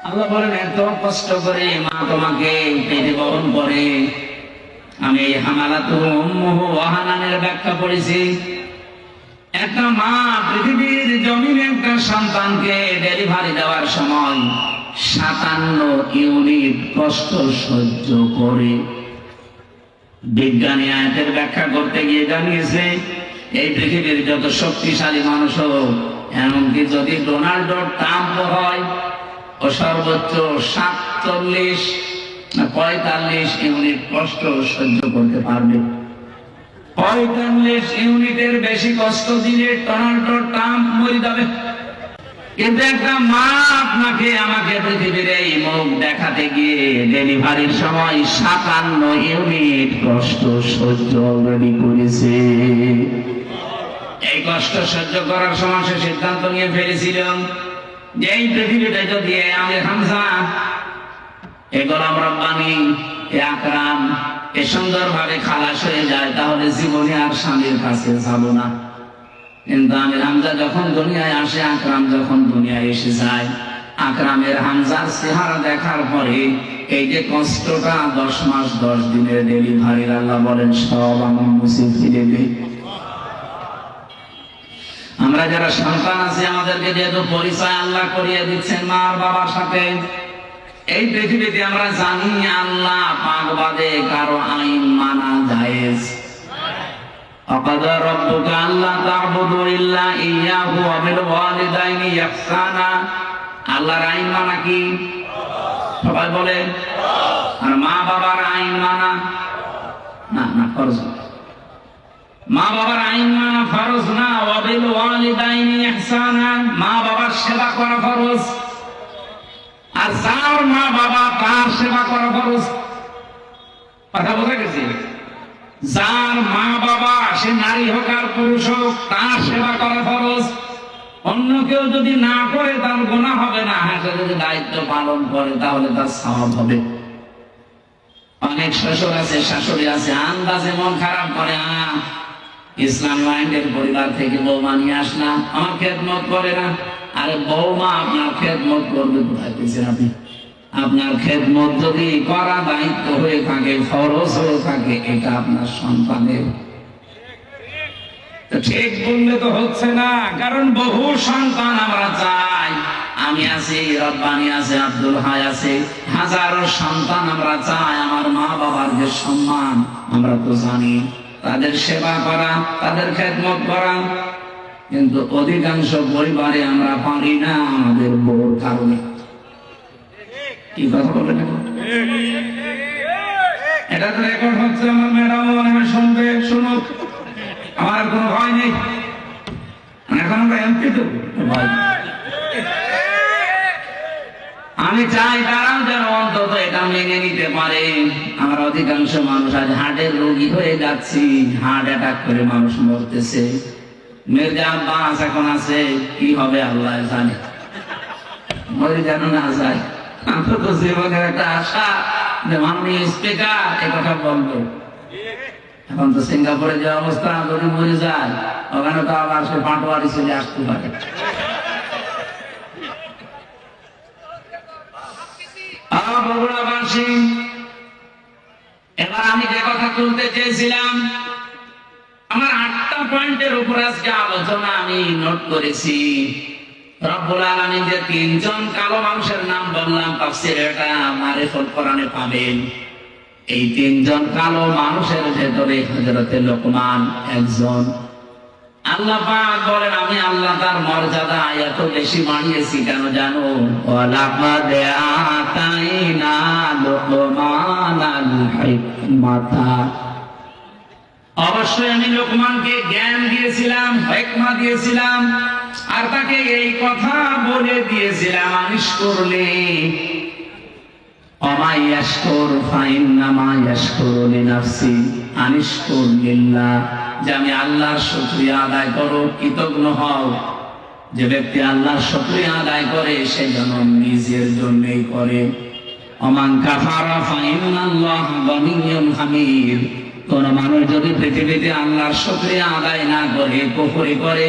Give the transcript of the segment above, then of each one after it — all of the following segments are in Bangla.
আল্লাহ বলেন এত কষ্ট করে মা তোমাকে পেটে বহন করে। আমি এই হামালাতুহু উম্মুহু ওয়াহানানের ব্যাখ্যা পড়েছি। একটা মা পৃথিবীর জমিনে একটা সন্তানকে ডেলিভারি দেওয়ার সময় 57 ইউনিট কষ্ট সহ্য করে। বিজ্ঞানী আয়াতের ব্যাখ্যা করতে গিয়ে জানিয়েছে এই পৃথিবীর যত শক্তিশালী মানুষ হোক, এমনকি যদি ডোনাল্ড ট্রাম্প হয়, ও সর্বোচ্চ 47 না 45 ইউনিট কষ্ট সহ্য করতে পারবে। 45 ইউনিটের বেশি কষ্ট দিলে ডোনাল্ড ট্রাম্প মরে যাবে। কিন্তু একটা মা আপনাকে আমাকে পৃথিবীর এই মুখ দেখাতে গিয়ে ডেলিভারির সময় 57 ইউনিট কষ্ট সহ্য অলরেডি করেছে। এই কষ্ট সহ্য করার সময় সে সিদ্ধান্ত নিয়ে ফেলেছিলাম যে এই পৃথিবীতে যদি আমি হামজা, এ গোলাম রব্বানী, এ আকরাম এ সুন্দরভাবে খালাস হয়ে যায়, তাহলে জীবনে আর স্বামীর কাছে যাব না। কিন্তু আমি হামজা যখন দুনিয়ায় আসে, আকরাম যখন দুনিয়ায় এসে যায়, আকরামের হামজার চেহারা দেখার পরে এই যে কষ্টটা 10 মাস 10 দিনের ডেলিভারির, আল্লাহ বলেন সব আমি মুছে ফেলে। আমরা যারা সন্তান আছি, আমাদেরকে যেহেতু পরিচয় আল্লাহ করিয়ে দিচ্ছেন মা আর বাবার সাথে, এই পৃথিবীতে আমরা জানি আল্লাহ পাক বাদে কারো আইন মানা জায়েজ। وقضى ربك ألا تعبدوا إلا إياه وبالوالدين إحسانا। আল্লাহর আইন মানা কি? সবাই বলেন। আর মা বাবার আইন মানা না ফরজ। মা বাবার আইন মানা ফরজ না। وبالوالدين إحسانا, মা বাবার সেবা করা ফরজ। আর যার মা বাবা তার সেবা করা ফরজ। কথা বোঝা গেছে? যার মা বাবা, সে নারী হোক আর পুরুষ হোক, তার সেবা করা ফরজ। অন্য কেউ যদি না করে তার গুনাহ হবে না, সে যদি দায়িত্ব পালন করে তাহলে তার সওয়াব হবে। অনেক শ্বশুর আছে, শাশুড়ি আছে, আন্দাজে মন খারাপ করে, ইসলাম মাইন্ডের পরিবার থেকে বৌমা নিয়ে আসনা, আমার খেদমত করে না। আরে বৌমা আপনার খেদমত করবে কোথায় পেয়েছেন আপনি? আপনার খেদমত যদি করা দায়িত্ব হয়ে থাকে, ফরজ হয়ে থাকে, এটা আপনার সন্তানের। ঠিক বললে তো হচ্ছে না, কারণ বহু সন্তান আমরা চাই। আমি আছি, রব্বানি আছে, আব্দুল হাই আছে, হাজারো সন্তান আমরা চাই আমার মা বাবার যে সম্মান, আমরা তো জানি, তাদের সেবা করা, তাদের খেদমত করা। কিন্তু অধিকাংশ পরিবারে আমরা পারি না আমাদের বউর কারণে। কি কথা বলেন? এটা তো রেকর্ড হচ্ছে, আমার ম্যাডাম মনে হয় শুনবে, শুনুক, আমার কোনো ভয় নেই। এখন আমরা এমপি তো ভয়। আমি চাই তারাও যেন অন্তত এটা মেনে নিতে পারে। আমরা অধিকাংশ মানুষ আজ হার্টের রোগী হয়ে যাচ্ছি, হার্ট অ্যাটাক করে মানুষ মরতেছে। মির্জা আব্বাস এখন আছে, কি হবে আল্লাহ জানে, মরে যেন না যায়। আমার তো জীবনের একটা আশা যে মাননীয় স্পিকার এ কথা বলবে। এখন তো সিঙ্গাপুরে যে অবস্থা, যদি মরে যায় ওখানে তো আবার সে পাটোয়ারি চলে আসতে পারে। এবার আমি যে কথা তুলতে চেয়েছিলাম, আমার 8টা পয়েন্টের উপর আজকে আলোচনা আমি নোট করেছি। রব্বুল আলামিন যে 3 জন কালো মানুষের নাম বললাম, তাফসীরে এটা মারিফুল কোরআনে পাবেন। এই 3 জন কালো মানুষের ভেতরে হযরতে লোকমান একজন। আল্লাহ পাক বলেন, আমি আল্লাহ তার মর্যাদা এত বেশি বাড়িয়েছি কেন জানো? ওয়ালাকাদ আতাইনা লোকমানাল হিকমাতা, অবশ্যই আমি লোকমানকে জ্ঞান দিয়েছিলাম, হিকমা দিয়েছিলাম, আর তাকে এই কথা বলে দিয়েছিলাম, আনিশ করলে ওমাই ইয়াশকুর ফাইন্নামা ইয়াশকুরু লিনাফসি আনিশকুর লিল্লাহ, যে আমি আল্লাহর শুকরিয়া আদায় করো, কৃতজ্ঞ হও। যে ব্যক্তি আল্লাহর শুকরিয়া আদায় করে সে যেন নিজের জন্যই করে। ওমান কাফারা ফাইন্নাল্লাহা গনিয়্যুন হামিদ, কোন মানুষ যদি পৃথিবীতে আল্লাহর শুকরিয়া আদায় না করে, কুফরি করে,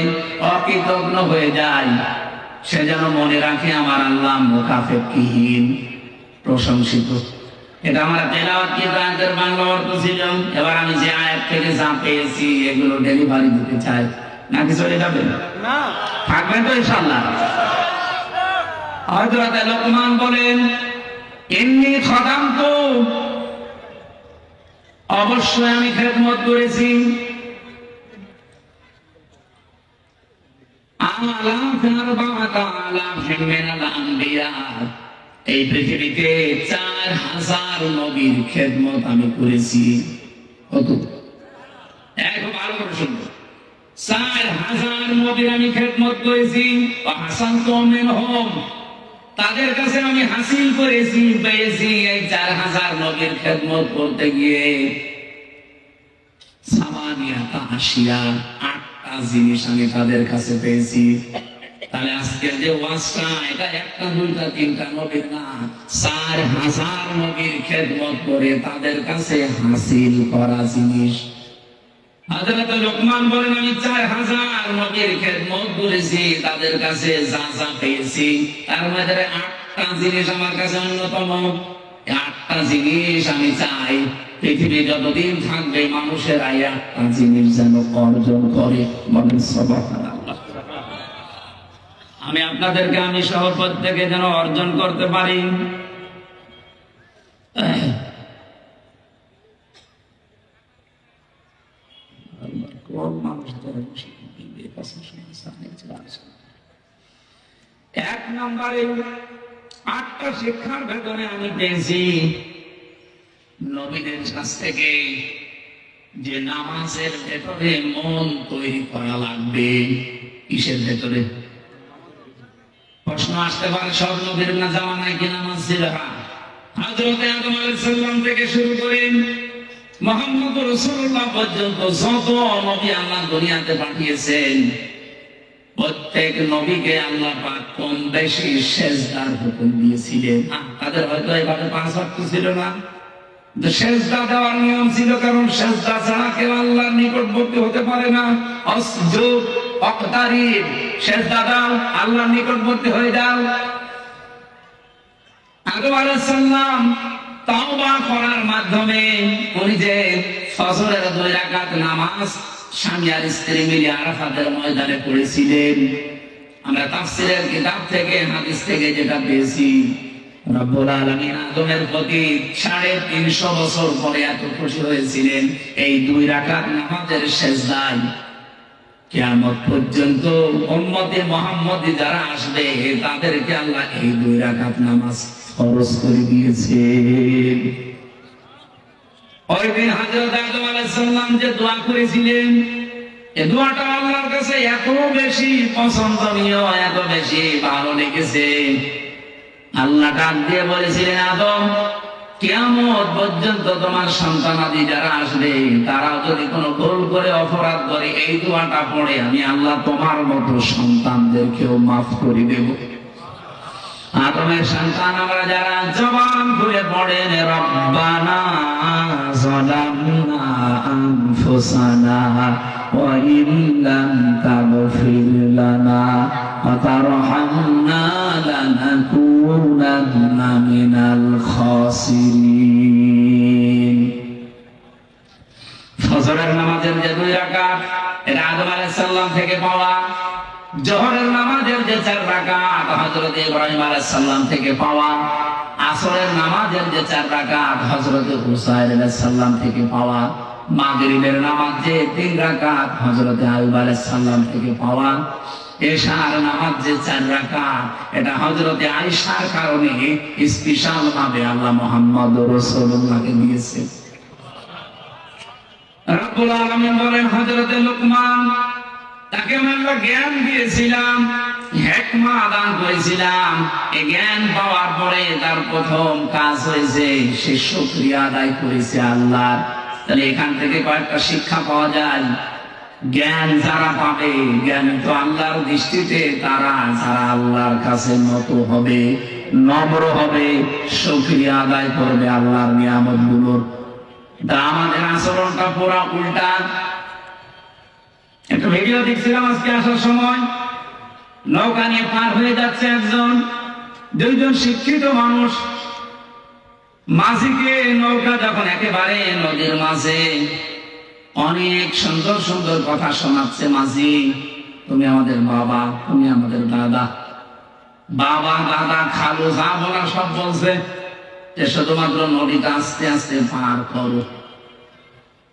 অকৃতজ্ঞ হয়ে যায়, সে যেন মনে রাখে আমার আল্লাহ মুকাফেকিহীন, প্রশংসিত। এটা আমার তেলাওয়াত কিতাবের বাংলা অর্থ ছিল। এবার আমি যে আয়াত থেকে যা পেয়েছি এগুলো ডেলিভারি দিতে চাই, নাকি চলে যাবে না? থাকবেন তো ইনশাআল্লাহ? হযরত লোকমান বলেন, ইন্নী খাদামতু, অবশ্যই আমি খেদমত করেছি। এই পৃথিবীতে 4000 নবীর খেদমত আমি করেছি। কত? একটু ভালো করে শুনবো। 4000 নবীর আমি খেদমত করেছি। তাদের কাছে আমি হাসিল করেছি, পেয়েছি। এই 4000 নবীর খেদমত করতে গিয়ে 8টা জিনিস আমি তাদের কাছে পেয়েছি। তাহলে আজকের যে ওয়াজটা, এটা একটা দুইটা তিনটা নবীর না, 4000 নবীর খেদমত করে তাদের কাছে হাসিল করা জিনিস। হযরত লোকমান বলেন, আমি 4000 নবীর খেদমত করেছি, তাদের কাছে যা যা পেয়েছি তার মধ্যে 8টা জিনিস আমার কাছে অন্যতম। 8টা জিনিস আমি চাই পৃথিবী যতদিন থাকবে মানুষের 8টা জিনিস যেন অর্জন করে। বলেন সুবহানাল্লাহ। আমি আপনাদেরকে আমি সহ প্রত্যেকে যেন অর্জন করতে পারি। এক নম্বরে 8টা শিক্ষার ভেতরে আমি পেয়েছি নবীদের কাছ থেকে যে নামাজের ভেতরে মন তৈরি করা লাগবে। কিসের ভেতরে? প্রশ্ন আসতে পারে, সব নবীর না জামানায় কি নামাজ ছিল? হযরত আদম আলাইহিস সালাম থেকে শুরু করে মুহাম্মদ রাসূলুল্লাহ পর্যন্ত যত নবী আল্লাহ দুনিয়াতে পাঠিয়েছেন, প্রত্যেক নবীকে আল্লাহ পাক কম বেশি সিজদার হুকুম দিয়েছিলেন। তাদের হয়তো এভাবে 5 ওয়াক্ত ছিল না, কিন্তু সিজদা দেওয়ার নিয়ম ছিল, কারণ সিজদা ছাড়া কেউ আল্লাহর নিকটবর্তী হতে পারে না। আসজুদ ওয়াক্তারিব, সিজদা দাও, আল্লাহর নিকটবর্তী হয়ে যাও। আদম আলাইহিস সালাম তাওবা করার মাধ্যমে উনি যে ফজরের 2 রাকাত নামাজ স্বামী আর স্ত্রী মিলে আরাফাতের ময়দানে পড়েছিলেন, আমরা তাফসীরের কিতাব থেকে হাদিস থেকে যেটা পেয়েছি, রব্বুল আলামিন আদমের প্রতি 350 বছর পরে এত খুশি হয়েছিলেন এই 2 রাকাত নামাজের সিজদায়। কিয়ামত পর্যন্ত উম্মতে মুহাম্মদী যারা আসবে তাদেরকে আল্লাহ এই 2 রাকাত নামাজ ফরজ করে দিয়েছেন। ওই দিন হযরত আদম আলাইহিস সালাম যে দোয়া করেছিলেন, এই দোয়াটা আল্লাহর কাছে এত বেশি পছন্দনীয়, এত বেশি ভালো লেগেছে। আল্লাহ ডাক দিয়ে বলেছিলেন, আদম, কিয়ামত পর্যন্ত তোমার সন্তানাদি যারা আসবে তারাও যদি কোনো ভুল করে অপরাধ করে এই দোয়াটা পড়ে, আমি আল্লাহ তোমার মতো সন্তানদেরকেও মাফ করে দেব। আদমের সন্তান আমরা যারা জবান খুলে পড়েন, রব্বানা যালামনা আনফুসানা ওয়া ইন লাম তাগফির লানা ওয়া তারহামনা লানাকুনান্না মিনাল খাসিরিন। ফজরের নামাজের যে 2 রাকাত, এটা আদম আলাইহিস সালাম থেকে পাওয়া। জোহরের নামাজের যে 4 রাকাত, হযরত ইব্রাহিম আলাইহিস সালাম থেকে পাওয়া। আসরের নামাজের যে 4 রাকাত, হযরত হুসাইন আলাইহিস সালাম থেকে পাওয়া। মাগরিবের নামাজ যে 3 রাকাত, হযরত আইয়ুব আলাইহিস সালাম থেকে পাওয়া। এশার নামাজ যে 4 রাকাত, এটা হযরত আয়েশার কারণে স্পেশাল ভাবে আল্লাহ মুহাম্মদ রাসূলুল্লাহকে দিয়েছে। রব্বুল আলামিন বলেন, হযরত লোকমান তাকে আমরা জ্ঞান দিয়েছিলাম, হিকমত দান করেছিলাম। এই জ্ঞান পাওয়ার পরে তার প্রথম কাজ হয়েছে সে শুকরিয়া আদায় করেছে আল্লাহর। তাহলে এখান থেকে কয়েকটা শিক্ষা পাওয়া যায়। জ্ঞান যারা পাবে, জ্ঞান তো আল্লাহর দৃষ্টিতে তারা যারা আল্লাহর কাছে নত হবে, নম্র হবে, শুকরিয়া আদায় করবে আল্লাহর নিয়ামত গুলোর। তা আমাদের আচরণটা পুরা উল্টা। একটা ভিডিও দেখছিলাম আজকে আসার সময়, নৌকা নিয়ে পার হয়ে যাচ্ছে দুইজন শিক্ষিত মানুষ। মাঝিকে নৌকা যখন একেবারে নদীর মাঝে অনেক সুন্দর সুন্দর কথা শোনাচ্ছে, মাঝি তুমি আমাদের বাবা, তুমি আমাদের দাদা, বাবা দাদা খালু যা বলা সব বলছে, যে শুধুমাত্র নদীটা আস্তে আস্তে পার করো।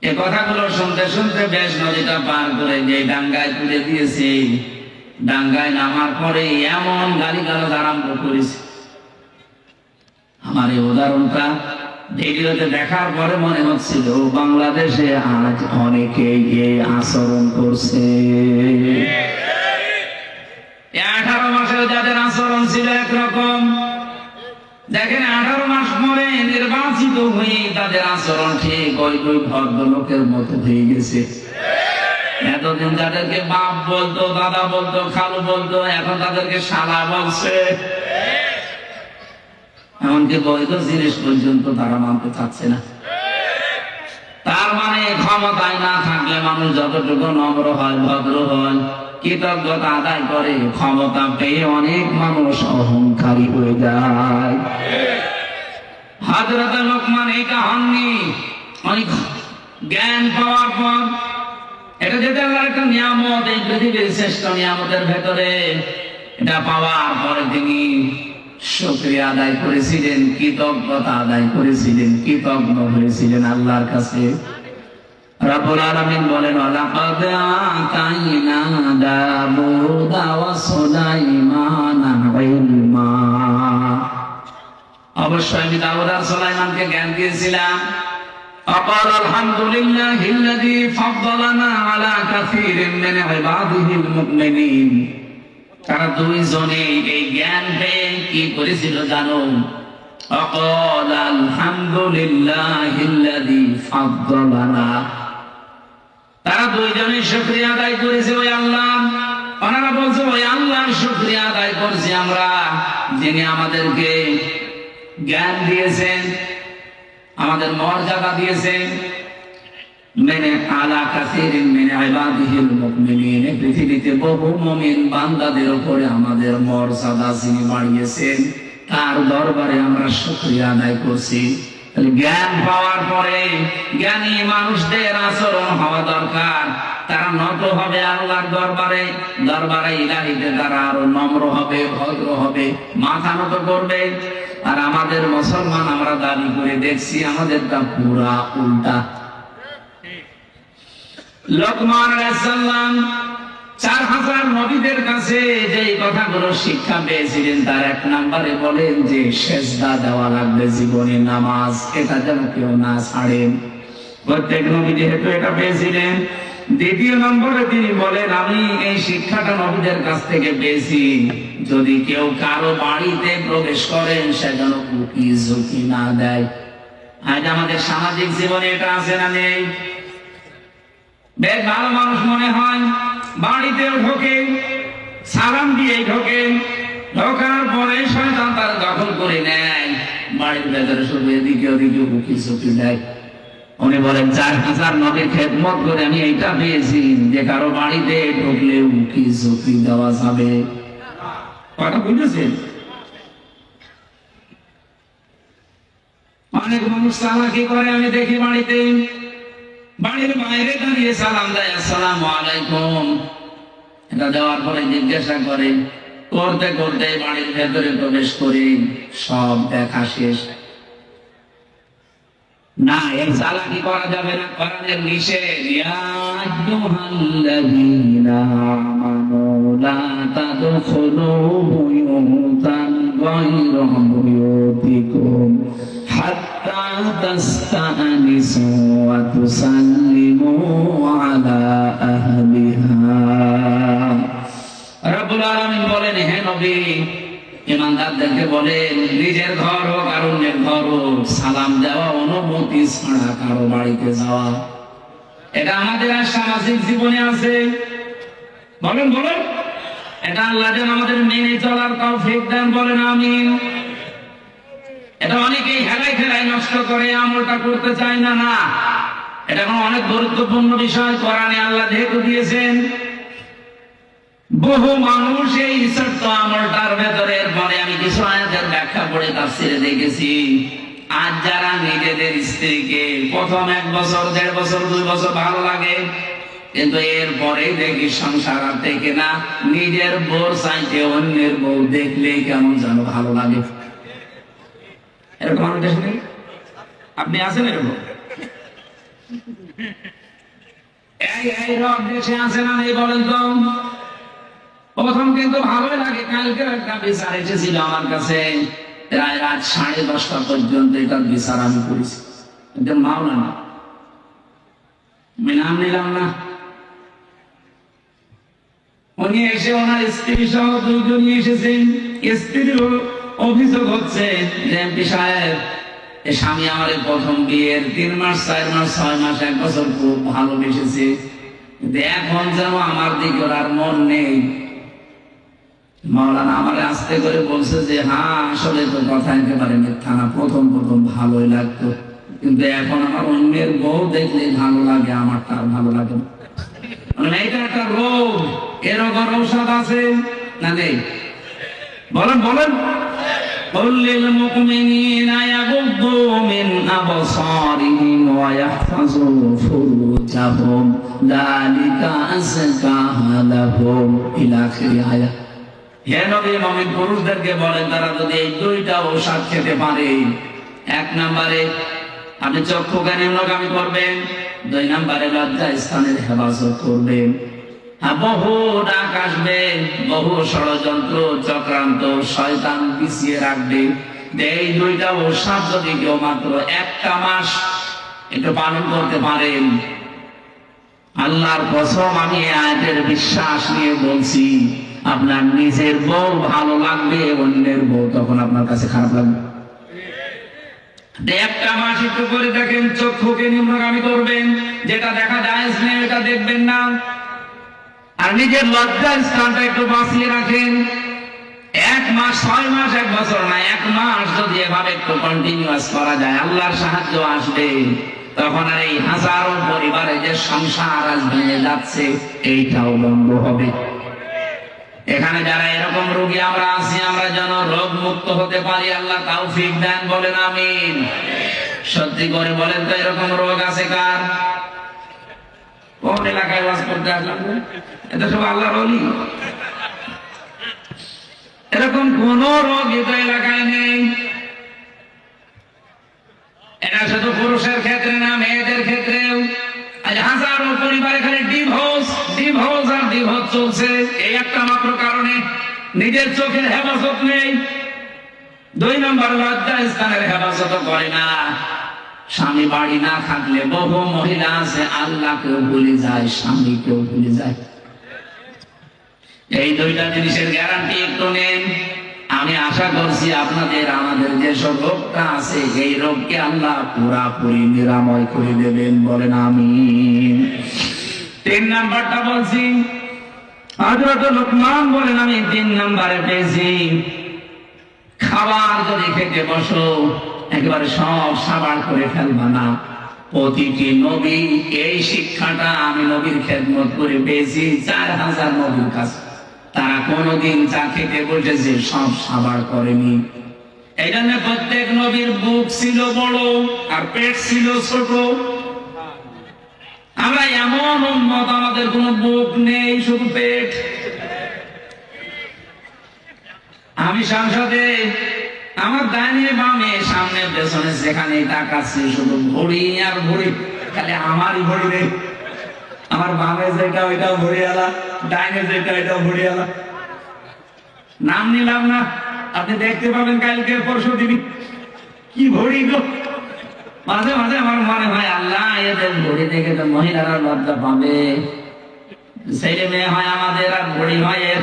এ কথাগুলো শুনতে শুনতে বেশ নদীটা পার করে যে ডাঙ্গায় তুলে দিয়েছে। ডাঙ্গায় নামার পরে এমন গালিগালাজ আরম্ভ করেছে। আমার এই উদাহরণটা ভিডিওতে দেখার পরে মনে হচ্ছিল বাংলাদেশে আজ অনেকে এই আচরণ করছে। 18 মাসেও যাদের আচরণ ছিল একরকম, দেখেন 18 মাস পরে নির্বাচিত হয়ে তাদের আচরণ ঠিক ওই ভদ্রলোকের মতো হয়ে গেছে। এতদিন যাদেরকে বাপ বলতো, দাদা বলতো, খালু বলতো, এখন তাদেরকে শালা বলছে। এমনকি বৈধ জিনিস পর্যন্ত তারা মানতে চাচ্ছে না। তার মানে ক্ষমতায় না থাকলে মানুষ যতটুকু নম্র হয়, ভদ্র হয়, কৃতজ্ঞতা আদায় করে, ক্ষমতা পেয়ে অনেক মানুষ অহংকারী হয়ে যায়। হযরত লোকমান এটা হননি। অনেক জ্ঞান পাওয়ার পর, এটা যেটা আল্লাহর একটা নিয়ামত, এই পৃথিবীর শ্রেষ্ঠ নিয়ামতের ভেতরে, এটা পাওয়ার পরে তিনি শুকরিয়া আদায় করেছিলেন, কৃতজ্ঞতা আদায় করেছিলেন, কৃতজ্ঞ হয়েছিলেন আল্লাহর কাছে। রব্বুল আলামিন বলেন, লাকাদ আতাইনা দাউদা ওয়া সুলাইমানা ইলমা। অবশ্যই আমি দাউদ আর সুলাইমানকে জ্ঞান দিয়েছিলাম। আকাল আলহামদুলিল্লাহিল্লাযী ফাদ্দালানা আলা কাসীরিন মিন ইবাদিহিল মুমিনিন। তারা দুইজনে এই জ্ঞান পেয়ে কি করেছিল জানো? আকাল আলহামদুলিল্লাহিল্লাযী ফাদ্দালানা। তারা দুইজনে শুকরিয়া আদায় করেছে ওই আল্লাহ। ওনারা বলছে ওই আল্লাহর শুকরিয়া আদায় করছি আমরা, যিনি আমাদেরকে জ্ঞান দিয়েছেন, আমাদের মর্যাদা দিয়েছেন। মেনে আলা কাসীরিন মিন ইবাদিহিল মুমিনিন। পৃথিবীতে বহু মুমিন বান্দাদের উপরে আমাদের মর্যাদা যিনি বাড়িয়েছেন, তার দরবারে আমরা শুকরিয়া আদায় করছি। জ্ঞান পাওয়ার পরে জ্ঞানী মানুষদের আচরণ হওয়া দরকার। তারা নত হবে আল্লাহর দরবারে, দরবারে ইলাহিতে তারা আরো নম্র হবে, ভদ্র হবে, মাথা নত করবে। আর আমাদের মুসলমান আমরা দাবি করে দেখছি আমাদেরটা পুরা উল্টা। লোকমান আলাইহিস সালাম 4000 নবীদের কাছে যে কথাগুলো শিক্ষা পেয়েছিলেন, তার 1 নম্বরে বলেন যে সেজদা দেওয়া লাগবে জীবনে, নামাজ এটা যেন কেউ না ছাড়েন। প্রত্যেক নবী যেহেতু এটা পেয়েছিলেন। 2 নম্বরে তিনি বলেন, আমি এই শিক্ষাটা নবীদের কাছ থেকে পেয়েছি, যদি কেউ কারো বাড়িতে প্রবেশ করেন সে যেন উকি ঝুঁকি না দেয়। আজ আমাদের সামাজিক জীবনে এটা আছে না নেই? বেশ ভালো মানুষ মনে হয়, বাড়িতেও ঢোকে, সালাম দিয়ে ঢোকে, ঢোকার পরে শয়তান তার দখল করে নেয়, বাড়ির ভেতরে শুধু এদিকে ওদিকে উকি ঝুঁকি দেয়। উনি বলেন 4000 নবীর খেদমত করে আমি এইটা পেয়েছি যে কারো বাড়িতে ঢুকলে উকি ঝুঁকি দেওয়া যাবে। কথা বুঝেছেন? অনেক মানুষ চালাকি করে আমি দেখি, বাড়িতে বাড়ির বাইরে দাঁড়িয়ে সালাম দেয়, আসসালামু আলাইকুম। এটা দেওয়ার পরে জিজ্ঞাসা করে, করতে করতে বাড়ির ভেতরে প্রবেশ করে সব দেখা শেষ। না, এই চালাকি করা যাবে না, কোরআনের নিষেধ। ইয়া আইয়ুহাল্লাযীনা আমানু লা তাদখুলু বুয়ুতান গায়রা বুয়ুতিকুম হাত্তা তাস্তানিসু ওয়া তুসাল্লিমু আলা আহলিহা। নবী ইমানদারদেরকে বলেন, নিজের ঘর হোক আর অন্যের ঘর হোক, সালাম দেওয়া অনুমতি ছাড়া কারো বাড়িতে যাওয়া, এটা আমাদের আর সামাজিক জীবনে আছে। বলেন বলেন, এটা আল্লাহ যেন আমাদের মেনে চলার তৌফিক দেন, বলেন আমিন। এটা অনেকেই হেলাই খেলাই নষ্ট করে, আমলটা করতে চায় না। না, এটা কোনো অনেক গুরুত্বপূর্ণ বিষয়, কোরআনে আল্লাহ যেহেতু দিয়েছেন। বহু মানুষ এই ছোট্ট আমলটার ভেতরে, পরে আমি কিছু আয়াতের ব্যাখ্যা পড়ে তাফসীরে দেখেছি, আজ যারা নিজেদের স্ত্রীকে প্রথম 1 বছর 1.5 বছর 2 বছর ভালো লাগে, কিন্তু এরপরে দেখি সংসার আর থেকে না, নিজের বউ চাইতে অন্যের বউ দেখলেই কেমন যেন ভালো লাগে। এরকম দেশ নেই? আপনি আছেন এরকম? এই রব দেশে আছে না নেই বলেন তো? প্রথম কিন্তু ভালোই লাগে। কালকে একটা বিচার এসেছিল আমার কাছে, প্রায় রাত 10:30 পর্যন্ত এটার বিচার আমি করেছি। একজন মাওলানা, আমি নাম নিলাম না, উনি এসে ওনার স্ত্রী সহ 2 জনই এসেছেন। স্ত্রীর অভিযোগ হচ্ছে যে এমপি সাহেব, স্বামী আমার প্রথম বিয়ের 3 মাস 4 মাস 6 মাস 1 বছর খুব ভালোবেসেছে, কিন্তু এখন যেন আমার দিকে আর মন নেই। মাওলানা আমার আস্তে করে বলছে যে হ্যাঁ, আসলে তো কথা একেবারে মিথ্যা না, প্রথম ভালোই লাগতো, কিন্তু এখন আমার অন্যের বউ দেখলে ভালো লাগে, আমারটা আর ভালো লাগে না। মানে এটা একটা রোগ, এর ঔষধ আছে না নেই? বলেন বলেন। قل للمؤمنين يغضوا من أبصارهم ويحفظوا فروجهم ذلك أزكى لهم إلى آخر الآية। হে নবী, মুমিন পুরুষদেরকে বলেন তারা যদি এই 2টা ঔষধ খেতে পারে, 1 নম্বরে আপনি চক্ষুকে নিম্নগামী করবেন, 2 নম্বরে লজ্জা স্থানের হেফাজত করবেন। বহু ডাক আসবে, বহু ষড়যন্ত্র চক্রান্ত শয়তান পিছিয়ে রাখবে। এই 2টা ঔষধ যদি কেউ মাত্র 1টা মাস একটু পালন করতে পারেন, আল্লাহর কসম আমি আয়াতের বিশ্বাস নিয়ে বলছি, আপনার নিজের বউ ভালো লাগবে, অন্যের বউ তখন আপনার কাছে খারাপ লাগবে। 1টা মাস একটু করে দেখেন, চক্ষুকে নিম্নগামী করবেন, যেটা দেখা যায় না এটা দেখবেন না, আর নিজের লজ্জার স্থানটা একটু বাঁচিয়ে রাখেন। 1 মাস 6 মাস 1 বছর না, 1 মাস যদি এভাবে একটু কন্টিনিউয়াস করা যায়, আল্লাহর সাহায্য আসবে। তখন আর এই হাজারো পরিবারে যে সংসার আজ ভেঙে যাচ্ছে, এইটাও বন্ধ হবে। এখানে যারা এরকম রোগী আমরা আছি, আমরা যেন রোগ মুক্ত হতে পারি, আল্লাহ তৌফিক দেন, বলেন আমিন। সত্যি করে বলেন তো, এরকম রোগ আছে কার? কোন এলাকায় বাস করতে আসলাম? এটা সব আল্লাহর ওলি। এরকম কোন রোগ তো এলাকায় নেই। এটা শুধু পুরুষের ক্ষেত্রে না, মেয়েদের ক্ষেত্রেও। আজ হাজারো পরিবারে খালি ডিভোর্স আর ডিভোর্স চলছে, এই একটা মাত্র কারণে। নিজের চোখের হেফাজত নেই, 2 নম্বর লজ্জা স্থানের হেফাজত করে না। স্বামী বাড়ি না থাকলে বহু মহিলা আছে আল্লাহকেও ভুলে যায়, স্বামীকেও ভুলে যায়। এই 2টা জিনিসের গ্যারান্টি একটু নেন। আমি আশা করছি আপনাদের আমাদের যেসব রোগটা আছে, এই রোগকে আল্লাহ পুরাপুরি নিরাময় করে দেবেন, বলেন আমিন। 3 নাম্বারটা বলছি, হযরত লোকমান বলেন আমি 3 নম্বরে পেয়েছি, খাবার যদি খেতে বসো একেবারে সব সাবাড় করে ফেলবা না। প্রতিটি নবী এই শিক্ষাটা আমি নবীর খেদমত করে পেয়েছি 4000 নবীর কাছে, তারা কোনদিন চা খেতে বসেছে সব সাবাড় করেনি। এই জন্য প্রত্যেক নবীর বুক ছিল বড় আর পেট ছিল ছোট। আমরা এমন উম্মত, আমাদের কোনো বুক নেই, শুধু পেট। আমি সংসদে আমার ডানে বামে সামনে পেছনে যেখানে তাকাচ্ছি শুধু ভড়ি আর ভড়ি, খালি আমারই ভড়ি নেই। আমার বামে যেটা ওইটাও ভড়িয়ালা, ডাইনে যেটা ওইটাও ভড়িয়ালা। নাম নিলাম না, আপনি দেখতে পাবেন কালকে পরশু দিবি কি ভড়ি গো। মাঝে মাঝে আমার মনে হয় আল্লাহ এদের ভড়ি দেখে তো মহিলারা লজ্জা পাবে, ছেলে মেয়ে হয় আমাদের আর ভড়ি হয় এর।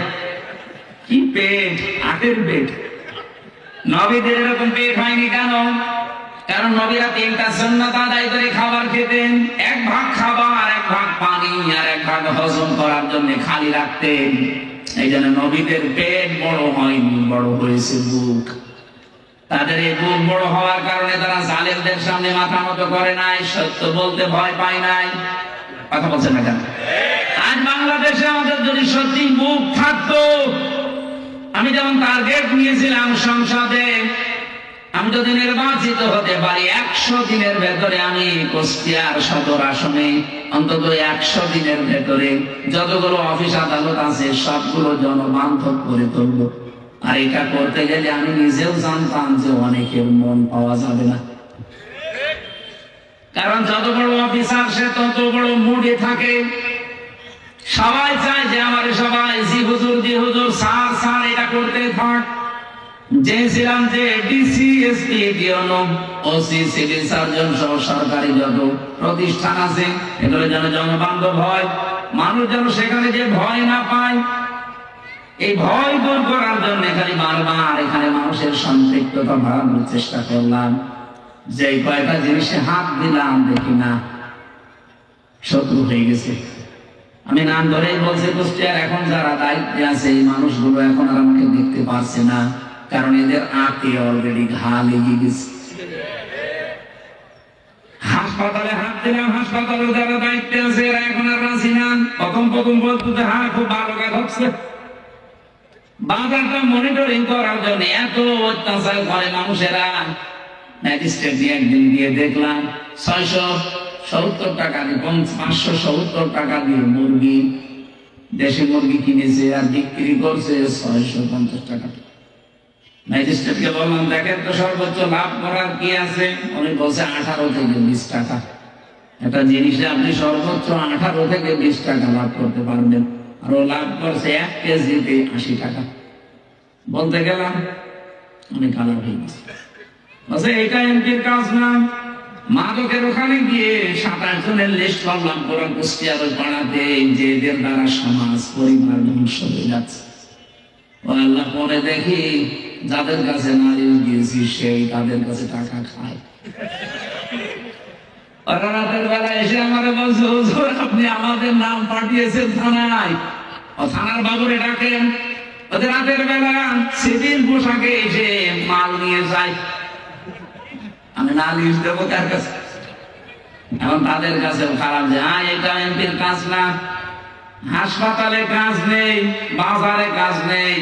কি পেট, আটের পেট। নবীদের এরকম পেট হয়নি কেন? কারণ নবীরা 3টা সুন্নাত আদায় করে খাবার খেতেন। 1 ভাগ খাবার, 1 ভাগ পানি, আর 1 ভাগ হজম করার জন্য খালি রাখতেন। এই জন্য নবীদের পেট বড় হয়নি, বড় হয়েছে বুক। তাদের এই বুক বড় হওয়ার কারণে তারা জালেমদের সামনে মাথা নত করে নাই, সত্য বলতে ভয় পায় নাই। কথা বলছেন না কেন? আজ বাংলাদেশে আমাদের যদি সত্যি বুক থাকতো, আমি যেমন টার্গেট নিয়েছিলাম সংসদে, আমি যদি নির্বাচিত হতে পারি 100 দিনের ভেতরে আমি কুষ্টিয়ার সদর আসনে অন্তত 100 দিনের ভেতরে যতগুলো অফিস আদালত আছে সবগুলো জনবান্ধব করে তুলবো। আর এটা করতে গেলে আমি নিজেও জানতাম যে অনেকের মন পাওয়া যাবে না, কারণ যত বড় অফিসার সে তত বড় মুডে থাকে। সবাই চায় যে আমার সবাই জি হুজুর, জি হুজুর, স্যার স্যার, এটা করতে থাক। চেয়েছিলাম যে ডিসি, এসপি, ডিওনো, ওসি, সিভিল সার্জন সহ সরকারি যত প্রতিষ্ঠান আছে এগুলো যেন জনবান্ধব হয়, মানুষ যেন সেখানে যে ভয় না পায়। এই ভয় দূর করার জন্য খালি বারবার এখানে মানুষের সম্পৃক্ততা বাড়ানোর চেষ্টা করলাম। যে কয়টা জিনিসে হাত দিলাম দেখি না শত্রু হয়ে গেছে। আমি নাম ধরেই বলছি, কুষ্টিয়ার এখন যারা দায়িত্বে আছে এই মানুষগুলো এখন আর আমাকে দেখতে পারছে না, কারণ এদের আঁকে অলরেডি ঘা লেগে গেছে। হাসপাতালে হাত দিলাম, হাসপাতালে যারা দায়িত্বে আছে এরা এখন আর রাজি না। প্রথম বলতো যে হ্যাঁ খুব ভালো কাজ হচ্ছে। বাজারটা মনিটরিং করার জন্য এত অত্যাচার করে মানুষেরা। ম্যাজিস্ট্রেট দিয়ে একদিন দিয়ে দেখলাম 670 টাকা দিয়ে 570 টাকা দিয়ে মুরগি, দেশি মুরগি কিনেছে আর বিক্রি করছে 650 টাকা। ম্যাজিস্ট্রেটকে বললাম দেখেন তো সর্বোচ্চ লাভ করার কি আছে? উনি বলছে 18 থেকে 20 টাকা। একটা জিনিসে আপনি সর্বোচ্চ 18 থেকে 20 টাকা লাভ করতে পারবেন, আর ও লাভ করছে 1 কেজিতে 80 টাকা। বলতে গেলাম উনি কালার হয়ে গেছে, বলছে এটা এমপির কাজ না। মাদকের ওখানে গিয়ে 27 জনের লিস্ট করলাম পুরো কুষ্টিয়ার ওই পাড়াতে, যে এদের দ্বারা সমাজ পরিবার ধ্বংস হয়ে যাচ্ছে। ও আল্লাহ, পরে দেখি যাদের কাছে নালিশ দিয়েছি সেই তাদের কাছে টাকা খায়। ওরা রাতের বেলা এসে আমাকে বলছে হুজুর আপনি আমাদের নাম পাঠিয়েছেন থানায়, ও থানার বাবুরে ডাকেন। ওদের রাতের বেলা সিভিল পোশাকে এসে মাল নিয়ে যায়। আমি নালিশ দেবো কার কাছে? এখন তাদের কাছেও খারাপ যে হ্যাঁ এটা এমপির কাজ না। হাসপাতালে কাজ নেই, বাজারে কাজ নেই,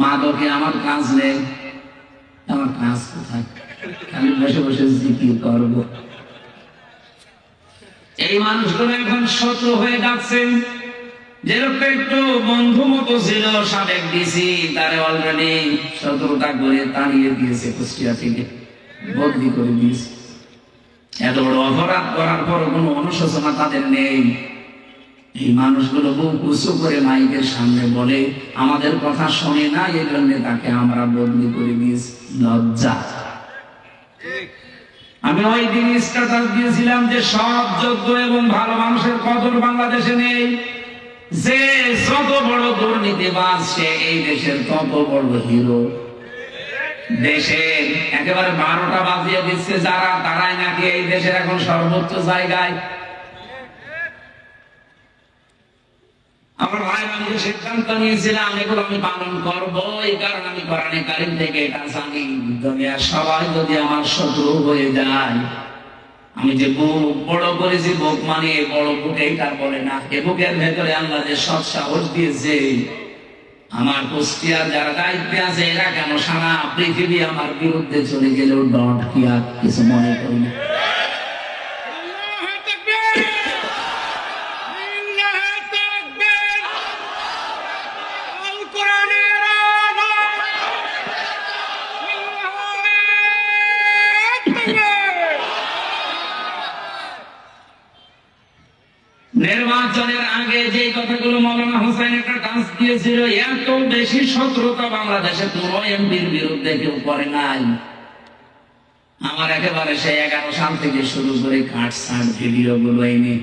মাদকে আমার কাজ নেই। আমার কাজ কোথায়? আমি বসে বসে জিকির করবো। এই মানুষগুলো এখন শত্রু হয়ে যাচ্ছে। যেরকম একটু বন্ধু মতো ছিল সাবেক ডিসি, তারে অলরেডি শত্রুতা করে তাড়িয়ে দিয়েছে, কুষ্টিয়া থেকে বদলি করে দিয়েছে। এত বড় অপরাধ করার পর কোনো অনুশোচনা তাদের নেই। এই মানুষগুলো বুক উঁচু করে মাইকের সামনে বলে আমাদের কথা শোনে না, এই জন্য তাকে আমরা বদলি করে দিয়েছি। লজ্জা। আমি ওই দিন স্ট্যাটাস দিয়েছিলাম যে সব যোগ্য এবং ভালো মানুষের কদর বাংলাদেশে নেই। যে যত বড় দুর্নীতিবাজ সে এই দেশের তত বড় হিরো। দেশের একেবারে 12টা বাজিয়ে দিচ্ছে যারা, তারাই নাকি এই দেশের এখন সর্বোচ্চ জায়গায়। আমার ভাই, আমি যে সিদ্ধান্ত নিয়েছিলাম এগুলো আমি পালন করবো, এই কারণে আমি কোরআনে কারীম থেকে এটা জানি দুনিয়ার সবাই যদি আমার শত্রু হয়ে যায়, আমি যে বুক বড় করেছি, বুক মানে বড় বুক এইটা বলে না, এ বুকের ভেতরে আল্লাহ যে সৎ সাহস দিয়েছে, আমার কুষ্টিয়ার যারা দায়িত্বে আছে এরা কেন সারা পৃথিবী আমার বিরুদ্ধে চলে গেলেও ডট কি আর কিছু মনে করি না। নির্বাচনের আগে যে কথাগুলো মৌলানা হোসেন একটা কাজ দিয়েছিল, এত বেশি শত্রুতা বাংলাদেশে কোনো এমপির বিরুদ্ধে কেউ করে নাই। আমার একেবারে সেই 11 সাল থেকে শুরু করে কাটছাট ভিডিও গুলো এনে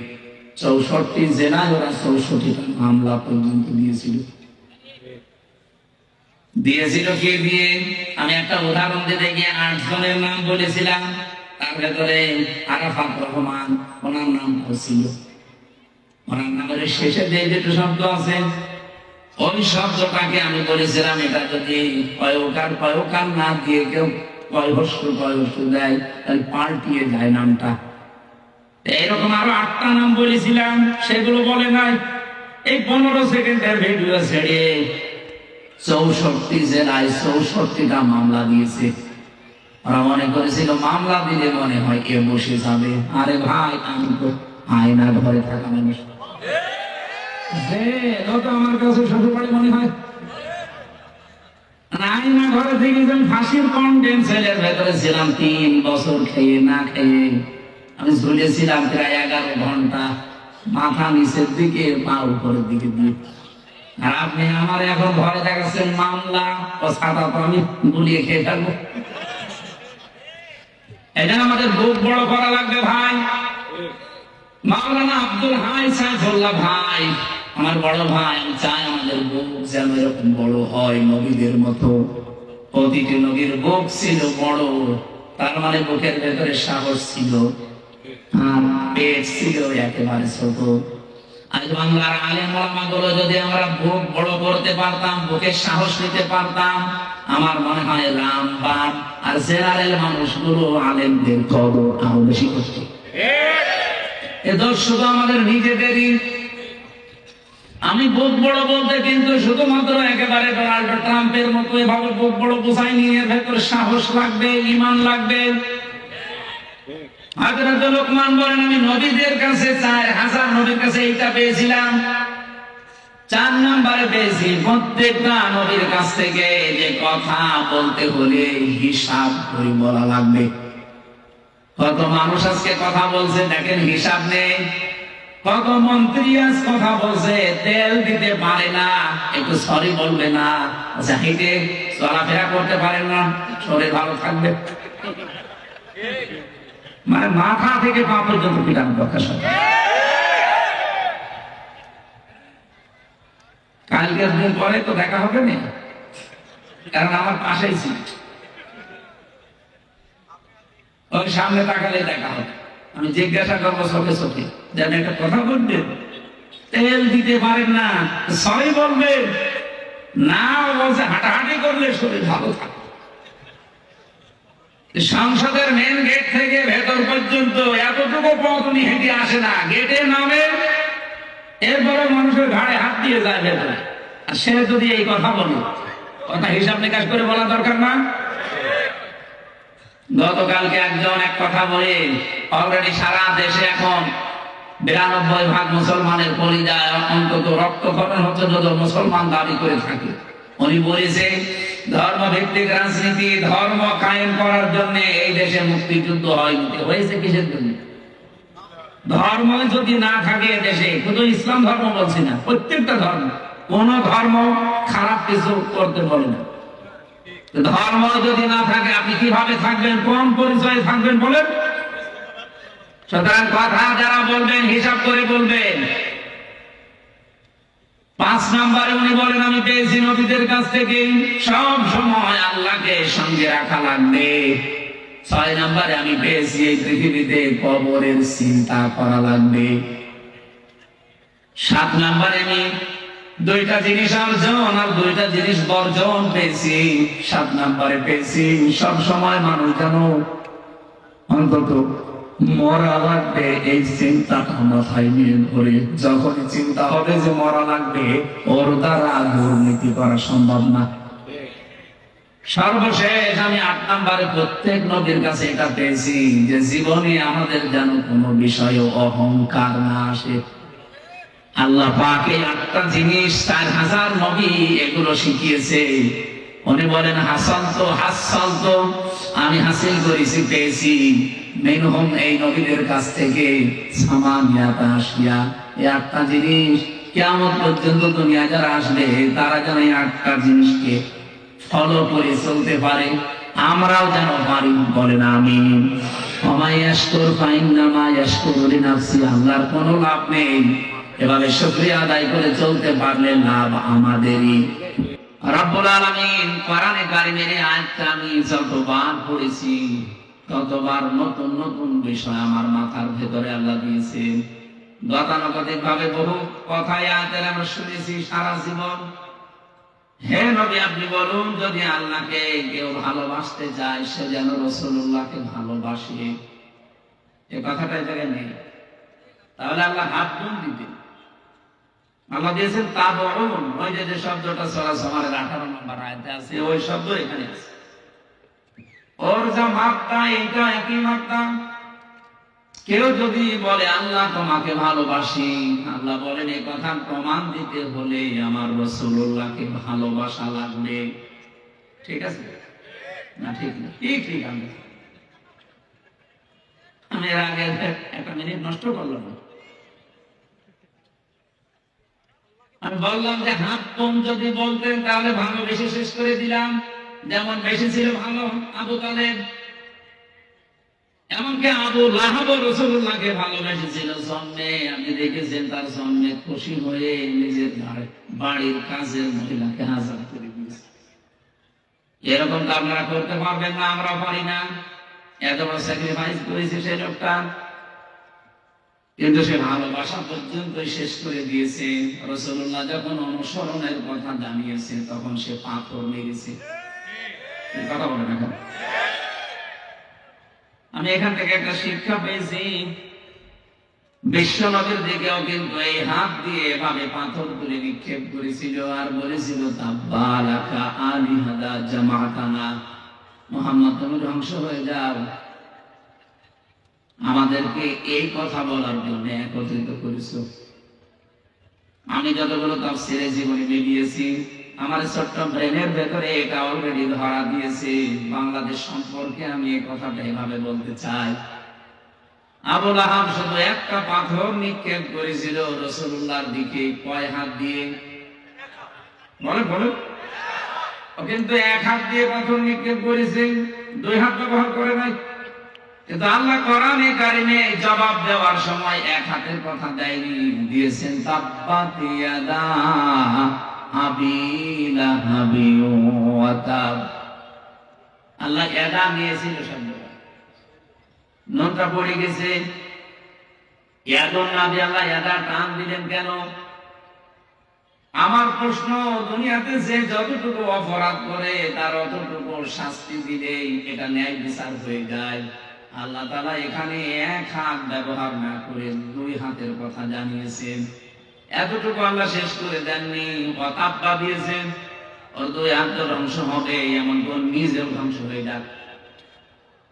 64 জেলায় ওরা 64টা মামলা পর্যন্ত দিয়েছিল। দিয়েছিল কে দিয়ে? আমি একটা উদাহরণ দিতে গিয়ে 8 জনের নাম বলেছিলাম, তার ভেতরে আরাফাত রহমান, ওনার নাম ছিল, ওনার নামের শেষে যে দুটো শব্দ আছে ওই শব্দটাকে আমি বলেছিলাম এটা যদি কয়কার না দিয়ে কেউ কয়হস্য দেয় তাহলে পাল্টিয়ে যায় নামটা। এইরকম আরো 8টা নাম বলেছিলাম, সেগুলো বলে নাই। এই 15 সেকেন্ডের ভিডিও ছেড়ে 64 জেলায় 64টা মামলা দিয়েছে। ওরা মনে করেছিল মামলা দিলে মনে হয় কে বসে যাবে। আরে ভাই, আমি তো আয়না ঘরে থাকা মানুষ, আমার কাছে শ্বশুরবাড়ি মনে হয় আয়না ঘরে থেকে ফাঁসির কন্টেন্ট সেলের ভেতরে ছিলাম 3 বছর খেয়ে না খেয়ে। আমি ঝুলেছিলাম প্রায় 11 ঘন্টা, মাথা নিচের দিকে পা উপরের দিকে দিয়ে। আর আপনি আমার এখন ঘরে দেখাচ্ছেন মামলা ও ছাতা, তো আমি গুলিয়ে খেয়ে ফেলবো। এটা আমাদের বুক বড় করা লাগবে ভাই। মাওলানা আব্দুল হাই সাইফুল্লাহ ভাই আমার বড় ভাই, আমি চাই আমাদের বুক যেন এরকম বড় হয় নবীদের মতো। প্রতিটি নবীর বুক ছিল বড়, তার মানে বুকের ভেতরে সাহস ছিল, আর পেট ছিল একেবারে ছোট। আজ বাংলার আলেম ওলামা গুলো যদি আমরা বুক বড় করতে পারতাম, বুকের সাহস নিতে পারতাম, আমার মনে হয় রামবান আর জেনারেল মানুষগুলো আলেমদের কদর আরো বেশি করত। এ দোষ শুধু আমাদের নিজেদেরই। আমি বুক বড় বলতে কিন্তু শুধুমাত্র একেবারে ডোনাল্ড ট্রাম্পের মতো এভাবে বুক বড় বোঝাইনি। এর ভেতরে সাহস লাগবে, ঈমান লাগবে। হযরত লোকমান বলেন, আমি নবীদের কাছে 4000 নবীর কাছে এইটা পেয়েছিলাম, 4 নম্বরে পেয়েছি প্রত্যেকটা নবীর কাছ থেকে যে কথা বলতে হলে হিসাব করে বলা লাগবে। কত মানুষ আজকে কথা বলছে দেখেন, হিসাব নেই। কত মন্ত্রী আজ কথা বলছে, তেল দিতে পারে না, একটু সরি বলবে না, আচ্ছা হেঁটে চলাফেরা করতে পারে না, শরীর ভালো থাকবে। মানে মাথা থেকে পা পর্যন্ত পিটানো দরকার। কালকের দিন পরে তো দেখা হবে না, কারণ আমার পাশেই ছিল। ওই সামনে তাকালে দেখা হবে। আমি জিজ্ঞাসা করবো চোখে চোখে, যেন একটা কথা বলবেন, তেল দিতে পারেন না, সরি বলবেন না, বলছে হাঁটাহাঁটি করলে শরীর ভালো থাকে। সংসদের মেন গেট থেকে ভেতর পর্যন্ত এতটুকু পথ উনি হেঁটে আসে না, গেটে নামে, এরপরে মানুষের ঘাড়ে হাত দিয়ে যায় ভেতরে। আর সে যদি এই কথা বলে, কথা হিসাব নিকাশ করে বলা দরকার না? গতকালকে একজন এক কথা বলে, অলরেডি সারা দেশে এখন 92% মুসলমানের পরিচয়, অন্তত রক্তক্ষরণ হচ্ছে যদি মুসলমান দাবি করে থাকে। উনি বলেছে ধর্ম ভিত্তিক রাজনীতি, ধর্ম কায়েম করার জন্য এই দেশে মুক্তিযুদ্ধ হয়েছে কিসের জন্য? ধর্ম যদি না থাকে দেশে, শুধু ইসলাম ধর্ম বলছি না, প্রত্যেকটা ধর্ম, কোন ধর্ম খারাপ কিছু করতে বলে না। ধর্ম যদি না থাকে আপনি কিভাবে থাকবেন, কোন পরিচয়ে থাকবেন বলেন? সুতরাং কথা যারা বলবেন হিসাব করে বলবেন। 5 নম্বরে উনি বলেন, আমি পেয়েছি নবীদের কাছ থেকে সব সময় আল্লাহকে সঙ্গে রাখা লাগবে। 6 নম্বরে আমি পেয়েছি এই পৃথিবীতে কবরের চিন্তা করা লাগবে। 7 নম্বরে আমি 2টা জিনিস অর্জন আর 2টা জিনিস বর্জন পেয়েছি। 7 নম্বরে পেয়েছি সব সময় মানুষ যেন অন্তত মরা লাগবে এই চিন্তাটা মাথায় নিয়ে ঘুরে। যখন চিন্তা হবে যে মরা লাগবে, ওর দ্বারা দুর্নীতি করা সম্ভব না। সর্বশেষ আমি 8 নম্বরে প্রত্যেক নবীর কাছে এটা পেয়েছি যে জীবনে আমাদের যেন কোনো বিষয়ে অহংকার না আসে। আল্লাহ পাক এই 8টা জিনিস 4000 নবী এগুলো শিখিয়েছে। উনি বলেন হাসান তো আমি হাসিল করেছি, পেয়েছি মিনহুম এই নবীদের কাছ থেকে সামানিয়াতা আশিয়া। এই 8টা জিনিস কিয়ামত পর্যন্ত দুনিয়া যারা আসবে তারা যেন এই 8টা জিনিসকে ফলো করে চলতে পারে, আমরাও যেন পারি। বলেন আমিন। ওয়া ইয়াশকুর ফাইন্নামা ইয়াশকুরু লিনাফসি। আল্লাহর কোনো লাভ নেই, এভাবে শুকরিয়া আদায় করে চলতে পারলে লাভ আমাদেরই। রব্বুল আলামিন কোরআনে কারিমের এই আয়াতটা আমি যতবার পড়েছি ততবার নতুন নতুন বিষয় আমার মাথার ভেতরে আল্লাহ দিয়েছে। গতানুগতিক ভাবে বহু কথাই আয়াতের আমরা শুনেছি সারা জীবন। হে নবী, আপনি বলুন, যদি আল্লাহকে কেউ ভালোবাসতে চায় সে যেন রাসূলুল্লাহকে ভালোবাসে। এই কথাটা এই জায়গায় নেই, তাহলে আল্লাহ হাত গুণ দিতেন। আল্লাহ দিয়েছেন তাবউন, ওই যে শব্দটা সূরা জুমারের 18 নম্বর আয়াতে আছে, ওই শব্দ এখানে আছে। ওর যা মাত্রা এইটা একই মাত্রা। কেউ যদি বলে আল্লাহ তোমাকে ভালোবাসি, আল্লাহ বলেন এই কথা প্রমাণ দিতে হলে আমার রাসূলুল্লাহকে ভালোবাসা লাগবে। ঠিক আছে না? ঠিক না? ঠিক আমি এর আগে একটা মিনিট নষ্ট করলাম না। আমি বললাম যে হাত কম যদি বলতেন তাহলে ভালো বেশি শেষ করে দিলাম। যেমন বেশি ছিল ভালো আবু তালেব, এমনকি আবু লাহাব রাসূলুল্লাহকে ভালোবেসেছিল জন্মে। আপনি দেখেছেন তার জন্মে খুশি হয়ে নিজের বাড়ির কাজের মহিলাকে হাজার করে দিয়েছে। এরকম তো আপনারা করতে পারবেন না, আমরা পারি না। এত বড় স্যাক্রিফাইস করেছে সেই লোকটা, কিন্তু সে ভালোবাসা পর্যন্ত শেষ করে দিয়েছে। রাসূলুল্লাহ যখন অনুসরণের কথা জানিয়েছে তখন সে পাথর মেরেছে। কথা বলে না? আমি এখান থেকে একটা শিক্ষা পেয়েছি, বিশ্ব নবীর দিকেও কিন্তু এই হাত দিয়ে এভাবে পাথর তুলে নিক্ষেপ করেছিল আর বলেছিল তাব্বালাকা আলিহাদা জামাতানা, মুহাম্মদ তুমি ধ্বংস হয়ে যাও, আমাদেরকে এই কথা বলার জন্য একত্রিত করেছো। আমি যতগুলো তাফসীরে জীবনে মিলিয়েছি, আমার ছোট্ট ব্রেনের ভেতরে এটা অলরেডি ধরা দিয়েছে। বাংলাদেশ সম্পর্কে আমি এই কথাটা এভাবে বলতে চাই, আবু লাহাব শুধু একটা পাথর নিক্ষেপ করেছিল রাসূলুল্লাহর দিকে। কয় হাত দিয়ে? বলে কিন্তু এক হাত দিয়ে পাথর নিক্ষেপ করেছে, দুই হাত ব্যবহার করে নাই। কিন্তু আল্লাহ কোরআনে কারিমে জবাব দেওয়ার সময় এক হাতের কথা দেয়নি, দিয়েছেন তাব্বাত ইয়াদা আবি লাহাবি ওয়া তাব। আল্লাহ ইয়াদা নিয়েছিল শব্দটা, নুনটা পড়ে গেছে। ইয়াদুন না দিয়ে আল্লাহ ইয়াদা টান দিলেন কেন? আমার প্রশ্ন, দুনিয়াতে যে যতটুকু অপরাধ করে তার অতটুকু শাস্তি দিলেই এটা ন্যায় বিচার হয়ে যায়। আল্লাহ তাআলা এখানে এক হাত ব্যবহার না করে দুই হাতের কথা জানিয়েছেন। এতটুকু আল্লাহ শেষ করে দেননি, তাব্বা দিয়েছেন। ওর দুই হাত ধ্বংস হবে, এমন কোন নিজেও ধ্বংস হয়ে যাক।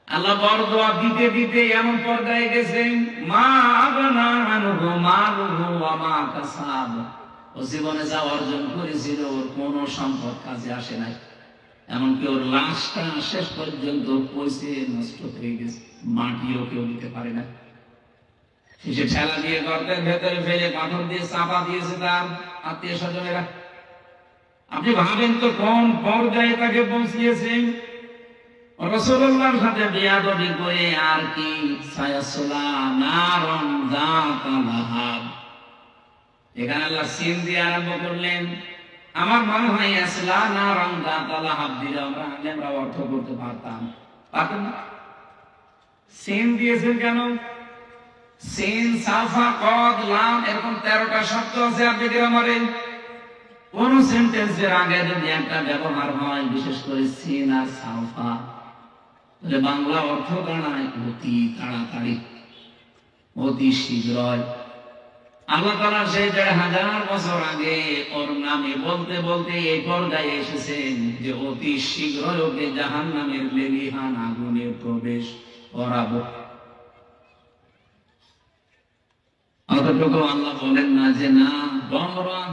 আল্লাহ বরদোয়া দিতে দিতে এমন পর্যায়ে গেছেন, মা আগনা আনহু মালুহু ওয়া মা কাসাব। ও জীবনে যা অর্জন করেছিল ওর কোন সম্পদ কাজে আসে নাই। এমনকি ওর লাশটা শেষ পর্যন্ত পচে নষ্ট হয়ে গেছে, মাটিও কেউ দিতে পারে না। সে ঠেলা দিয়ে গর্তের ভেতরে ফেলে পাথর দিয়ে চাপা দিয়েছে তার আত্মীয় স্বজনেরা। আপনি ভাবেন তো কোন পর্যায়ে তাকে পৌঁছিয়েছেন। রাসূলুল্লাহর সাথে বেয়াদবি করে আর কি, সায়াসলা নারন যাতা লাহাব। এখানে আল্লাহ সিন দিয়ে আরম্ভ করলেন। আমার মনে হয় আসলা নারন যাতা লাহাব দিলে আমরা অর্থ করতে পারতাম, পারতাম না। সিন দিয়েছেন কেন? সিন, সাফা, কদ, লাম এরকম 13টা শব্দ আছে আপনি গ্রামারে। কোন সেন্টেন্সের আগে যদি একটা ব্যবহার হয়, বিশেষ করে সিন আর সাফা, তাহলে বাংলা অর্থ দাঁড়ায় অতি তাড়াতাড়ি, অতি শীঘ্রই। আল্লাহ তাআলা সেই 1500 বছর আগে ওর নামে বলতে বলতে এই পর্যায়ে এসেছেন যে অতি শীঘ্রই ওকে জাহান্নামের লেলিহান আগুনে প্রবেশ করাবো। অতটুকু আল্লাহ বলেন না যে না,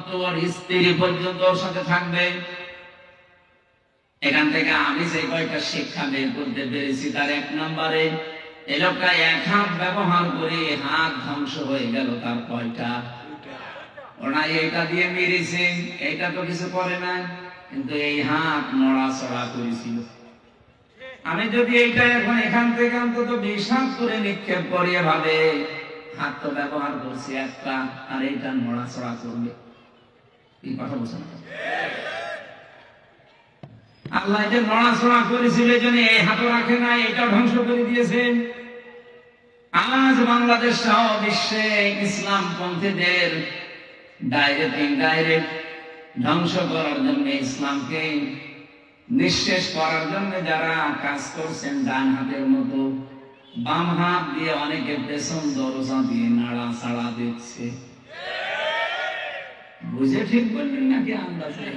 তোর স্ত্রী পর্যন্ত ওর সাথে থাকবে। এখান থেকে আমি যে কয়টা শিক্ষা বের করতে পেরেছি তার 1 নম্বরে, এই লোকটা এক হাত ব্যবহার করে হাত ধ্বংস হয়ে গেল। তার কয়টা? ওরা এইটা দিয়ে মেরেছে, এইটা তো কিছু করে না, কিন্তু এই হাত নড়াচড়া করেছিল। আমি যদি এইটা এখন এখান থেকে অন্তত 20 হাত করে নিক্ষেপ করি, এভাবে হাত তো ব্যবহার করছি একটা, আর এইটা নড়াচড়া করবে। এই কথা বলছেন? আল্লাহ যে নড়াচড়া করেছিল এই জন্য এই হাতও রাখে না, এটা ধ্বংস করে দিয়েছেন। আজ বাংলাদেশ সহ বিশ্বে ইসলাম পন্থীদের ডাইরেক্ট ইনডাইরেক্ট ধ্বংস করার জন্য, ইসলামকে নিঃশেষ করার জন্য যারা কাজ করছেন, ডান হাতের মতো বাম হাত দিয়ে অনেকে পেছন দরজা দিয়ে নাড়াচাড়া দিচ্ছে। বুঝে ঠিক বললেন নাকি আন্দাজে?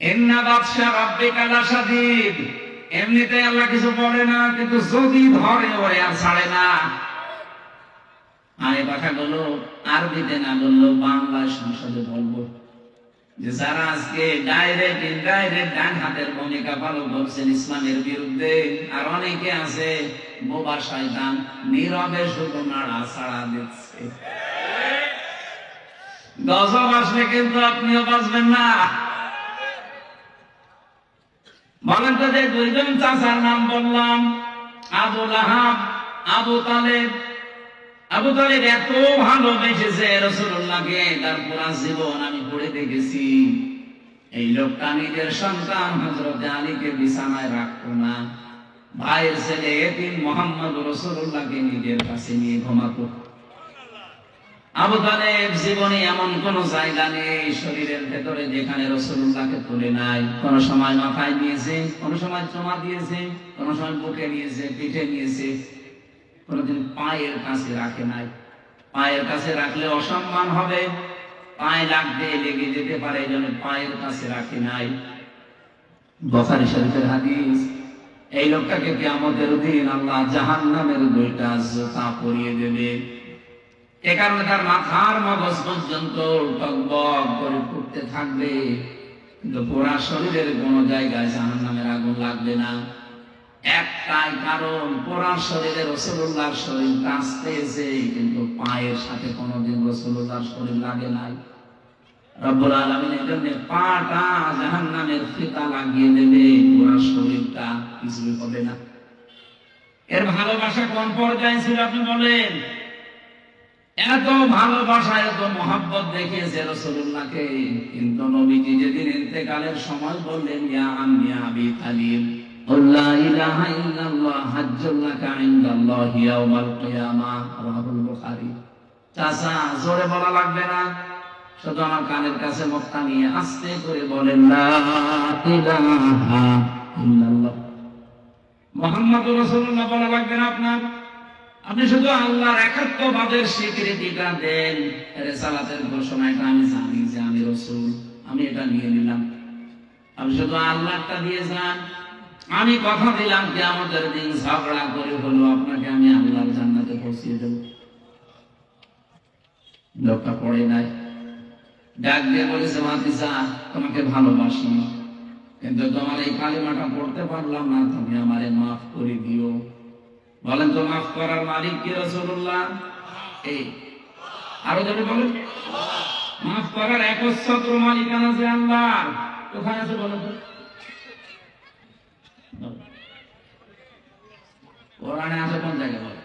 ইন্না বাদশা রাব্বিকা লাশাদীদ। এমনিতে আল্লাহ কিছু বলে না, কিন্তু যদি ধরে ওরে আর ছাড়ে না। আমি কথাগুলো আরবিতে না বললেও বাংলা সংসদে বলবো যে যারা আজকে ডাইরেক্ট ইনডাইরেক্ট ডান হাতের ভূমিকা পালন করছেন ইসলামের বিরুদ্ধে, আর অনেকে আছে বোবা শয়তান নীরবে শুধু নাড়াচাড়া দিচ্ছে। গজব আসলে কিন্তু আপনিও বাঁচবেন না। বলেন তো, যে দুইজন চাচার নাম বললাম, আবু লাহাব, আবু তালেব। আবু তালেব এত ভালোবেসেছে রাসূলুল্লাহকে, তার পুরা জীবন আমি পড়ে দেখেছি। এই লোকটা নিজের সন্তান হযরত আলীকে বিছানায় রাখতো না, ভাইয়ের ছেলে এতিম মুহাম্মদ রাসূলুল্লাহকে নিজের কাছে নিয়ে ঘুমাতো। আবু তালেব জীবনে এমন কোন জায়গা নেই শরীরের ভেতরে যেখানে রাসূলুল্লাহকে তুলে নাই। কোন সময় মাথায় নিয়েছে, কোন সময় চোমা দিয়েছে, কোন সময় বুকে নিয়েছে, পিঠে নিয়েছে, কোনদিন পায়ের কাছে রাখে নাই। পায়ের কাছে রাখলে অসম্মান হবে, পায়ে লাগতে লেগে যেতে পারে, এই জন্য পায়ের কাছে রাখে নাই। বুখারী শরীফের হাদিস। এই লোকটাকে কিয়ামতের দিন আল্লাহ জাহান্নামের দুইটা জুতা পরিয়ে দেবে। এ কারণে তার মাথার মগজ পর্যন্ত টকবক করে ফুটতে থাকবে, কিন্তু পুরা শরীরের কোন জায়গায় জাহান্নামের আগুন লাগবে না। একটাই কারণ, পুরা শরীরে রাসূলুল্লাহর শরীর কাঁচতেছে, কিন্তু পায়ের সাথে কোনোদিন রাসূলুল্লাহর শরীর লাগে নাই। রব্বুল আলামিন এর জন্য পাটা জাহান্নামের ফিতা লাগিয়ে দেবে, পুরা শরীরটা কিছুই হবে না। এর ভালোবাসা কোন পর্যায়ে ছিল আপনি বলেন? এত ভালোবাসা, এত মহব্বত দেখিয়েছে রাসূলুল্লাহকে, কিন্তু নবীজি যেদিন ইন্তেকালের সময় বললেন, ইয়া আম্মি আবি তালিব লা ইলাহা ইল্লাল্লাহ হাজ্জুল লাকা ইনদাল্লাহি ইয়াউমাল কিয়ামাহ, রাহুল বুখারী। চাচা, জোরে বলা লাগবে না, শুধু আমার কানের কাছে মুখটা নিয়ে আস্তে করে বলেন, লা ইলাহা ইল্লাল্লাহ মুহাম্মাদুর রাসূলুল্লাহ বলা লাগবে না আপনার। আপনি শুধু আল্লাহর একাত্মবাদের স্বীকৃতিটা দেন, রিসালাতের ঘোষণাটা আমি জানি যে আমি রাসূল, আমি এটা নিয়ে নিলাম। আপনি শুধু আল্লাহটা দিয়ে যান। আমি কথা দিলাম কিয়ামতের দিন ঝগড়া করে হলো আপনাকে আমি আল্লাহর জান্নাতে পৌঁছিয়ে দেব। লোকটা পড়ে নাই, ডাক দিয়ে বলেছে, ভাতিজা তোমাকে ভালোবাসি, কিন্তু তোমার এই কালিমাটা পড়তে পারলাম না, তুমি আমারে মাফ করে দিও। বলেন তো, মাফ করার মালিক কি রাসূলুল্লাহ? এই আরো যদি বলেন, মাফ করার একচ্ছত্র মালিকানা যে আল্লাহ। কোথায় আছে বলেন তো? কোরআনে আছে কোন জায়গায়? বলে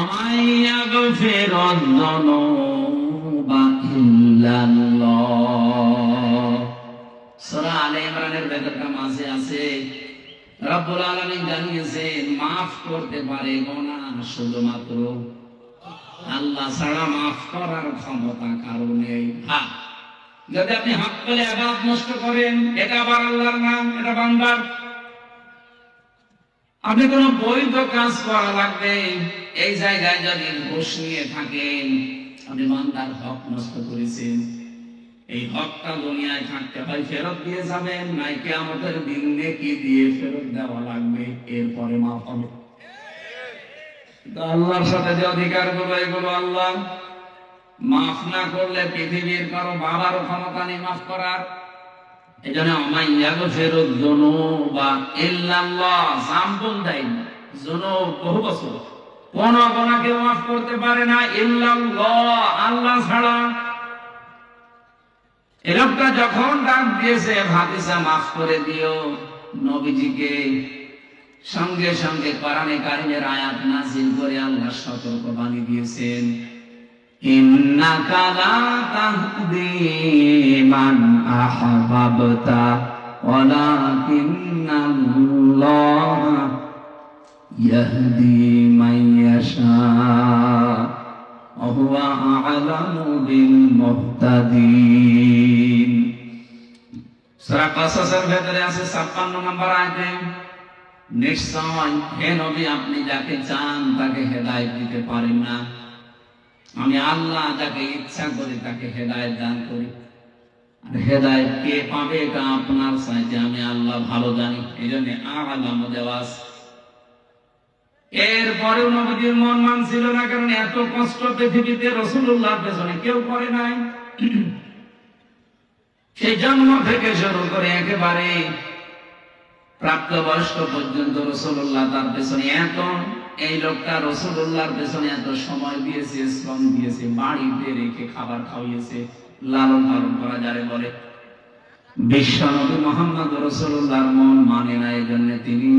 আমায়াগফিরুয যুনুবা ইল্লাল্লাহ। সূরা আলে ইমরানের ভেতরটা মাঝে আছে রব্বুল আলামিন জানিয়েছেন মাফ করতে পারে গুনাহ শুধুমাত্র আল্লাহ ছাড়া, মাফ করার ক্ষমতা কারো নেই। হ্যাঁ, যদি আপনি হক করে ইবাদত নষ্ট করেন, এটা আবার আল্লাহর নাম, এটা বান্দার। আপনি কোন বৈধ কাজ করা লাগবে, এই জায়গায় যদি ঘুষ নিয়ে থাকেন, আপনি বান্দার হক নষ্ট করেছেন। এই হকটা দুনিয়ায় থাকতে হয় ফেরত দিয়ে যাবেন, নাই কিয়ামতের দিন নেকি দিয়ে ফেরত দেওয়া লাগবে, এরপরে মাফ হবে। আল্লাহর সাথে যে অধিকারগুলো, এগুলো আল্লাহ মাফ না করলে পৃথিবীর কারো বাবারও ক্ষমতা নেই মাফ করার। এই জন্য আমায়াগফিরুয যুনুবা ইল্লাল্লাহ, সাম্পল দেয় যুনুব বহু বছর, কোন গুনাহকে মাফ করতে পারে না ইল্লাল্লাহ, আল্লাহ ছাড়া। এই লোকটা যখন ডাক দিয়েছে, ভাতিজা মাফ করে দিও, নবীজিকে সঙ্গে সঙ্গে কোরআনে কারিমের আয়াত নাযিল করে আল্লাহ সতর্ক বাণী দিয়েছেন, ইন্নাকা লা তাহদি মান আহবাবতা ওয়ালাকিন্নাল্লাহ ইয়াহদি মান ইয়াশা ওয়া হুয়া আ'লামু বিল মুহতাদিন। সূরা কাসাসের ভেতরে আছে 56 নম্বর আয়াতে, নিশ্চয় হে নবী আপনি যাকে চান তাকে হেদায়েত দিতে পারেন না, আমি আল্লাহ যাকে ইচ্ছা করি তাকে হেদায়েত দান করি। আর হেদায়েত কে পাবে এটা আপনার চাইতে আমি আল্লাহ ভালো জানি, এই জন্য আ'লামু দেওয়া আছে। এরপরেও নবীর মন মানছিল না, কারণ এত কষ্ট পৃথিবীতে রাসূলুল্লাহর পেছনে কেউ করে নাই। সেই জন্ম থেকে শুরু করে একেবারে প্রাপ্তবয়স্ক পর্যন্ত রাসূলুল্লাহ তার পেছনে এত, এই লোকটা রাসূলুল্লাহর পেছনে এত সময় দিয়েছে, শ্রম দিয়েছে, বাড়িতে রেখে খাবার খাওয়িয়েছে, লালন পালন করা যারে বলে। বিশ্বনবী মুহাম্মদ রাসূলুল্লাহর মন মানে না, এই জন্য তিনি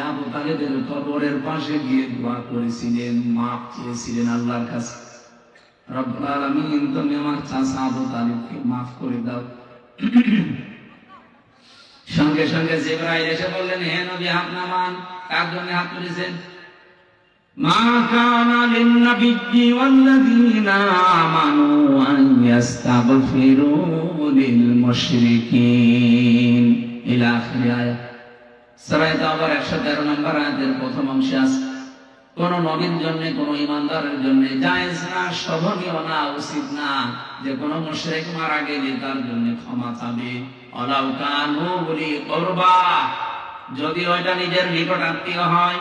আবু তালেবের কবরের পাশে গিয়ে দোয়া করেছিলেন, মাফ চেয়েছিলেন আল্লাহর কাছে, রব্বুল আলামিন তুমি আমার চাচা আবু তালেবকে মাফ করে দাও। সঙ্গে সঙ্গে জিবরাইল এসে বললেন, হে নবী হাত নামান। কার জন্য হাত তুলেছেন? মা কানা লিন-নাবিয়্যি ওয়াল্লাযীনা আমানু আন ইস্তাগফিরু লিল মুশরিকিন ইলা আখির আয়াত। সূরা তাওবার 113 নম্বর আয়াতের প্রথম অংশে আছে, কোন নবীর জন্য, কোন ঈমানদারের জন্য জায়েজ না, শোভনীয় না, উচিত না যে কোন মুশরিক মারা গেলে তার জন্য ক্ষমা চাবে। ওয়ালাউ কানু উলি কুরবা, যদি ওইটা নিজের নিকট আত্মীয় হয়।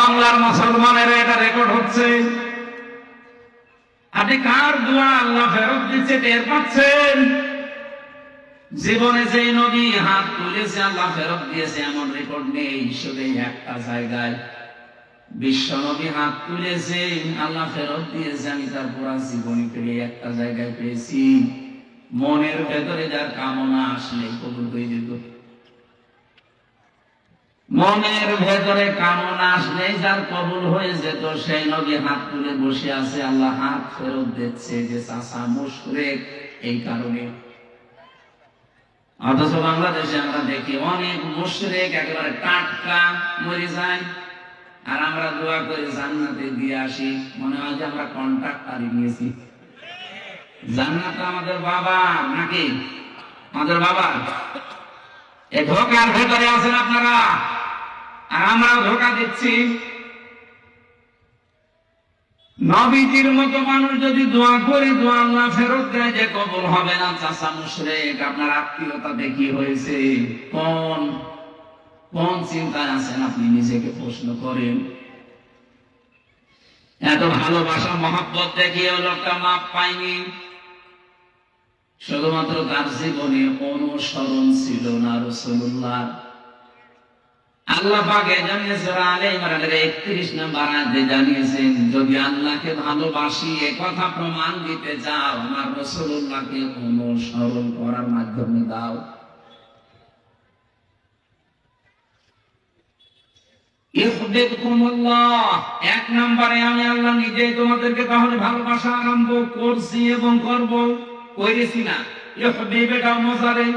বাংলার মুসলমানেরা এটা রেকর্ড হচ্ছে। আপনি কার দোয়া আল্লাহ ফেরত দিচ্ছে টের পাচ্ছেন? জীবনে যে নবী হাত তুলেছে আল্লাহ ফেরত দিয়েছে এমন রেকর্ড নেই, শুধু একটা জায়গায় বিশ্ব নবী হাত তুলেছে আল্লাহ ফেরত দিয়েছে, আমি তার পুরা জীবনী পেয়ে একটা জায়গায় পেয়েছি। মনের ভেতরে যার কামনা আসলে কবুল হয়ে যেত, মনের ভেতরে কামনা আসলে যার কবুল হয়ে যেত, সেই নবী হাত তুলে বসে আছে, আল্লাহ হাত ফেরত দিচ্ছে যে চাচা মুশরিক এই কারণে। অথচ বাংলাদেশে আমরা দেখি অনেক মুশরিক একেবারে টাটকা মরে যায়, আর আমরা দোয়া করে জান্নাতে দিয়ে আসি, মনে হয় যে আমরা কন্ট্রাক্ট পারি নিয়েছি। জান্নাত আমাদের বাবা নাকি? আমাদের বাবা। এই ধোকার ভেতরে আছেন আপনারা, আর আমরা ধোকা দিচ্ছি। নবীজির মতো মানুষ যদি দোয়া করে দোয়া আল্লাহ ফেরত দেয় যে কবুল হবে না, চাচা মুশরিক, আপনার আত্মীয়তা দেখি হয়েছে, কোন চিন্তায় আছেন আপনি নিজেকে প্রশ্ন করেন। এত ভালোবাসা মহব্বত দেখিয়ে লোকটা মাপ পায়নি, শুধুমাত্র তার জীবনে অনুসরণ ছিল না রাসূলুল্লাহ। আল্লাহ পাক এজন্য সূরা আলে ইমরানের 31 নম্বর আয়াতে জানিয়েছেন, যদি আল্লাহকে ভালোবাসি এ কথা প্রমাণ দিতে চাও, আমার রাসূলুল্লাহকে অনুসরণ করার মাধ্যমে দাও। ইউহিব্বুকুমুল্লাহ, এক নম্বরে আমি আল্লাহ নিজেই তোমাদেরকে তাহলে ভালোবাসা আরম্ভ করছি এবং করব, করেছি না। ইউহিব্বু এটা মুজারে,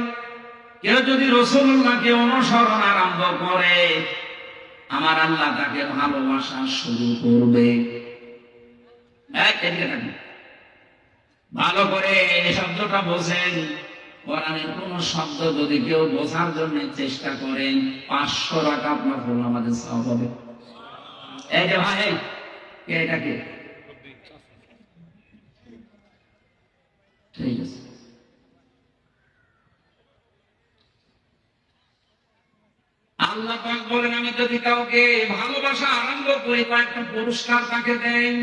কেউ যদি রাসূলুল্লাহকে অনুসরণ আরম্ভ করে আমার আল্লাহ তাকে ভালোবাসা শুরু করবে। ভালো করে এই শব্দটা বোঝেন। কোরআনের কোন শব্দ যদি কেউ বোঝার জন্য চেষ্টা করেন 500 টাকা আপনার ফোন আমাদের সওয়াব হবে। এই যে ভাই এটা কি? ঠিক আছে, আল্লাহ পাক বলেন আমি যদি কাউকে ভালোবাসা আরম্ভ করি কয়েকটা পুরস্কার তাকে দেন।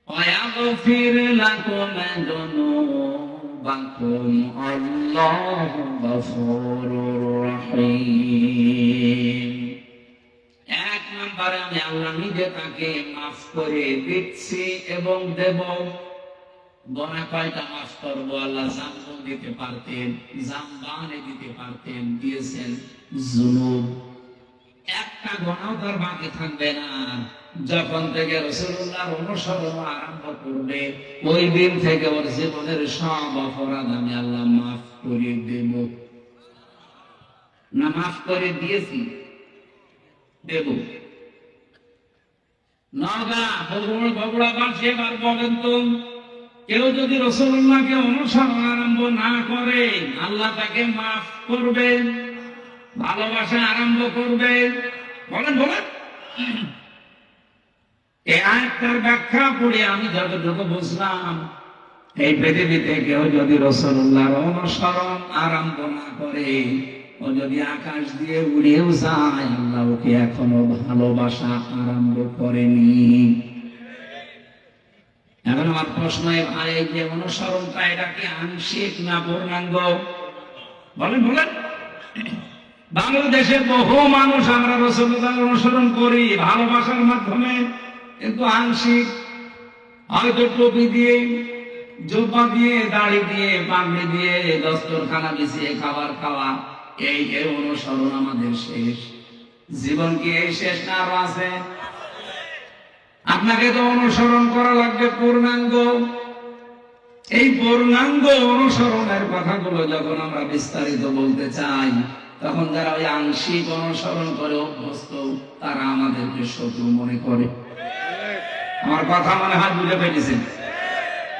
ওয়ায়াগফির লাকুম যুনুবাকুম আল্লাহু গফুরুর রহিম। এক নম্বরে আমি আল্লাহ নিজে তাকে মাফ করে দিচ্ছি এবং দেব। গোনা কয়টা মাফ করবো? আল্লাহ জামবন দিতে পারতেন, জামবানে দিতে পারতেন, দিয়েছেন জুনুব। একটা গোনাও তার বাকি থাকবে না। যখন থেকে রাসূলুল্লাহর অনুসরণ আরম্ভ করবে, ওই দিন থেকে ওর জীবনের সব অপরাধ আমি আল্লাহ মাফ করে দেব। না মাফ করে দিয়েছি, দেব। নওগাঁ বগুড়াবাসী এবার বলেন তো, কেউ যদি রাসূলুল্লাহকে অনুসরণ আরম্ভ না করে, আল্লাহ তাকে মাফ করবে, ভালোবাসা আরম্ভ করবে? বলেন বলেন। এই আয়াতটার ব্যাখ্যা পড়ে আমি যতটুকু বুঝলাম, এই পৃথিবীতে কেউ যদি রাসূলুল্লাহর অনুসরণ আরম্ভ না করে, ও যদি আকাশ দিয়ে উড়েও যায়, আল্লাহ ওকে এখনো ভালোবাসা আরম্ভ করেনি। এখন আমার প্রশ্ন, ভাই এই যে অনুসরণটা, এটা কি আংশিক না পূর্ণাঙ্গ? বলেন বলেন। বাংলাদেশের বহু মানুষ আমরা রাসূলুল্লাহর অনুসরণ করি ভালোবাসার মাধ্যমে, কিন্তু আংশিক। হয়তো টুপি দিয়ে, জুব্বা দিয়ে, দাড়ি দিয়ে, পাগড়ি দিয়ে, দস্তরখানা বিছিয়ে খাবার খাওয়া, এই অনুসরণ আমাদের শেষ। জীবন কি এই শেষ না আরো আছে? আপনাকে তো অনুসরণ করা লাগবে পূর্ণাঙ্গ। এই পূর্ণাঙ্গ অনুসরণের কথাগুলো যখন আমরা বিস্তারিত বলতে চাই, তখন যারা ওই আংশিক অনুসরণ করে অভ্যস্ত, তারা আমাদেরকে শত্রু মনে করে। আমার কথা মনে হয় বুঝে পেয়েছেন?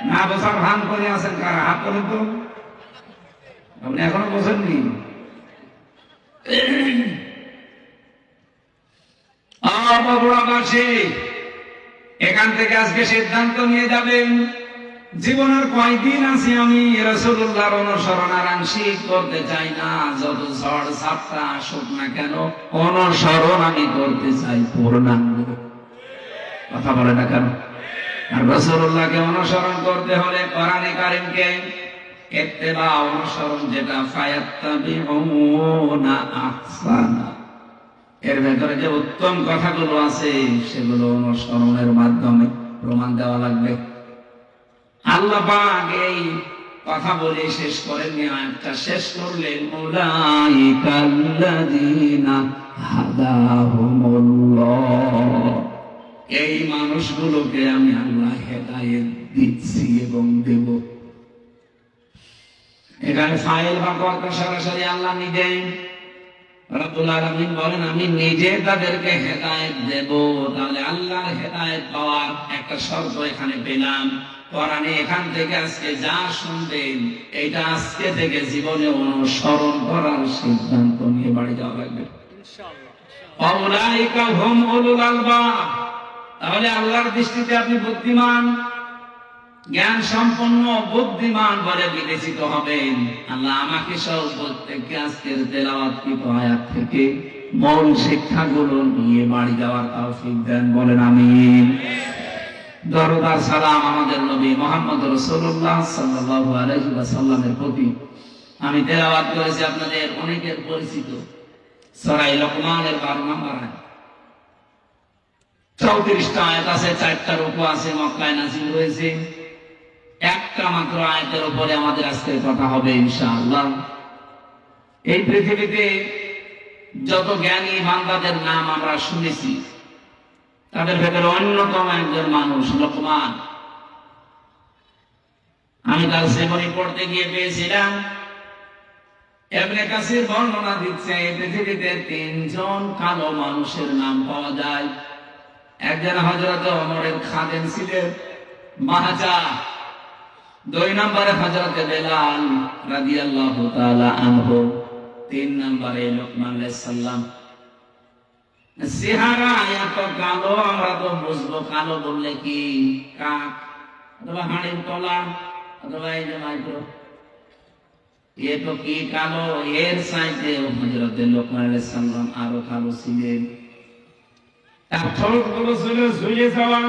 না বোঝার ভান করে আছেন কারা? হাত করেন তো। আপনি এখনো বোঝেননি? বগুড়াবাসী, এখান থেকে আজকে সিদ্ধান্ত নিয়ে যাবেন, জীবনের কয়দিন আছে আমি রাসূলুল্লাহর অনুসরণ আর আংশিক করতে চাই না। যত ঝড় ঝাপটা আসুক না কেন, অনুসরণ আমি করতে চাই পূর্ণাঙ্গ। কথা বলে না কেন? আর রাসূলুল্লাহকে অনুসরণ করতে হলে কোরআনে কারীমকে ইত্তেবা, অনুসরণ, যেটা ফায়াত্তাবিউনা আহসানা, এর ভেতরে যে উত্তম কথাগুলো আছে, সেগুলো অনুসরণের মাধ্যমে প্রমাণ দেওয়া লাগবে। আল্লাহ পাক এই কথা বলে শেষ করেননি, আয়াতটা শেষ করলেন, উলাইকাল্লাযীনা হাদাহুমুল্লাহ, এই মানুষগুলোকে আমি আল্লাহ হেদায়েত দিচ্ছি এবং দেব। এখানে ফাইল বা কর্তা সরাসরি আল্লাহ নিজে। রব্বুল আলামিন বলেন, আমি নিজে তাদেরকে হেদায়েত দেব। তাহলে আল্লাহর হেদায়েত পাওয়ার একটা শর্ত এখানে পেলাম। কোরআনে এখান থেকে আজকে যা শুনবেন, এটা আজকে থেকে জীবনে অনুসরণ করার সিদ্ধান্ত নিয়ে বাড়ি যাওয়া লাগবে ইনশাআল্লাহ। আউলাইকা হুম উলুল আলবাব, তাহলে আল্লাহর দৃষ্টিতে আপনি বুদ্ধিমান, জ্ঞান সম্পন্ন, বুদ্ধিমান বলে বিবেচিত হবেন। আল্লাহ আমাকে সব প্রত্যেককে আজকের তেলাওয়াতকৃত আয়াত থেকে মূল শিক্ষাগুলো নিয়ে বাড়ি যাওয়ার তৌফিক দেন, বলেন আমিন। দরুদ আর সালাম আমাদের নবী মুহাম্মদ রাসূলুল্লাহ সাল্লাল্লাহু আলাইহি ওয়াসাল্লামের প্রতি। আমি তেলাওয়াত করেছি, আপনাদের অনেকের পরিচিত সূরা লোকমানের 12 নম্বর আয়াত। 34টা আয়াত আছে, 4টা রূপু আছে, মক্কায় নাযিল হয়েছে। একটা মাত্র আয়াতের উপরে আমাদের আজকের কথা হবে ইনশাআল্লাহ। এই পৃথিবীতে যত জ্ঞানী বান্দাদের নাম আমরা শুনেছি, তাদের ভেতরে অন্যতম একজন মানুষ লোকমান। আমি তার জীবনী পড়তে গিয়ে পেয়েছিলাম, ইবনে কাসির বর্ণনা দিচ্ছে, এই পৃথিবীতে 3 জন কালো মানুষের নাম পাওয়া যায়। একজন হযরত ওমরের খাদেম ছিলেন, মাহাজা। 2 নম্বরে হযরত বেলাল রাদিয়াল্লাহু তাআলা আনহু। 3 নম্বরে লোকমান আলাইহিস সালাম। চেহারা এত কালো, আমরা তো বুঝবো কালো বললে কি কাক অথবা হাড়ির তলা অথবা এই যে মাইক্রো, এ তো কি কালো, এর চাইতে হযরত লোকমান আলাইহিস সালাম আরো কালো ছিলেন। তার ঠোঁটগুলো ছিল ঝুলে যাওয়া,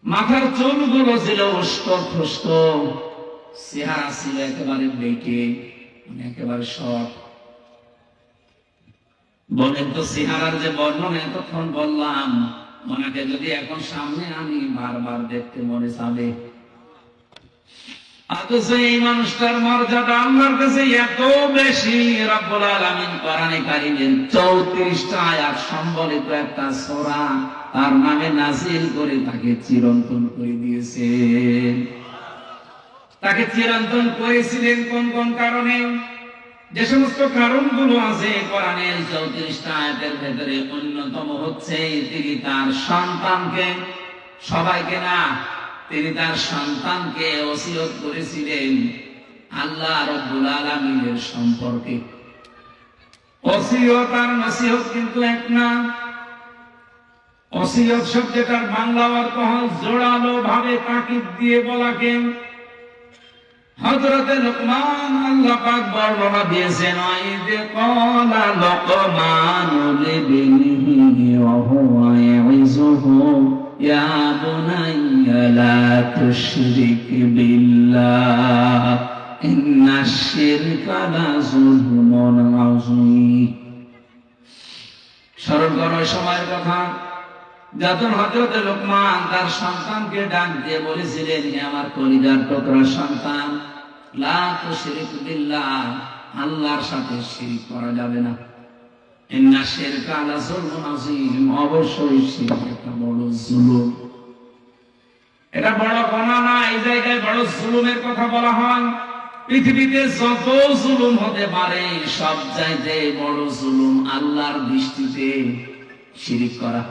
মাথার চুলগুলো ছিল উস্কো খুস্কো, চেহারা ছিল একেবারে বেঁকে, একেবারে শর্ট। বলেন তো, চেহারার যে বর্ণনা এতক্ষণ বললাম, ওনাকে যদি এখন সামনে আনি, বারবার দেখতে মনে চাবে। অথচ এই মানুষটার মর্যাদা আল্লাহর কাছে এত বেশি, রব্বুল আলামিন কোরআনে কারীমের 34টা আয়াত সম্বলিত একটা সূরা তার নামে নাযিল করে তাকে চিরন্তন করে দিয়েছেন। তাকে চিরন্তন করেছিলেন কোন কোন কারণে? যে সমস্ত কারণগুলো আছে কোরআনের 34টা আয়াতের ভেতরে অন্যতম হচ্ছে তিনি তার সন্তানকে, সবাইকে না, তিনি তার সন্তানকে ওসিয়ত করেছিলেন আল্লাহ রাব্বুল আলামিনের সম্পর্কে। ওসিয়ত আর নসিহত কিন্তু এক না। ওসিয়ত শব্দটার বাংলা অর্থ হয় জোড়ালো ভাবে তাকিদ দিয়ে বলাকে। হযরতে লুকমান আল্লাহ পাক বর্ণনা দিয়েছেন, ওয়াইদ ক্বালা লুকমানু লিবনিহি ওয়া হুয়া ইয়াইযুহু ইয়া বুনাইয়া লা তুশরিক বিল্লাহ ইন্নাশ শিরকা লাযুলমুন আযীম। স্মরণ করো সময়ের কথা, যখন হযরতে লুকমান তার সন্তানকে ডাক দিয়ে বলেছিলেন, হে আমার কলিজার টুকরা সন্তান, লা তুশরিক বিল্লাহ, আল্লাহর সাথে শিরক করা যাবে না। ইন্নাশ শিরকা লাযুলমুন আযীম, অবশ্যই শিরক একটা বড় জুলুম। এটা বড় গুনাহ না, এই জায়গায় বড় জুলুমের কথা বলা হয়। পৃথিবীতে যত জুলুম হতে পারে সব চাইতে বড় জুলুম আল্লাহর দৃষ্টিতে শিরক করা।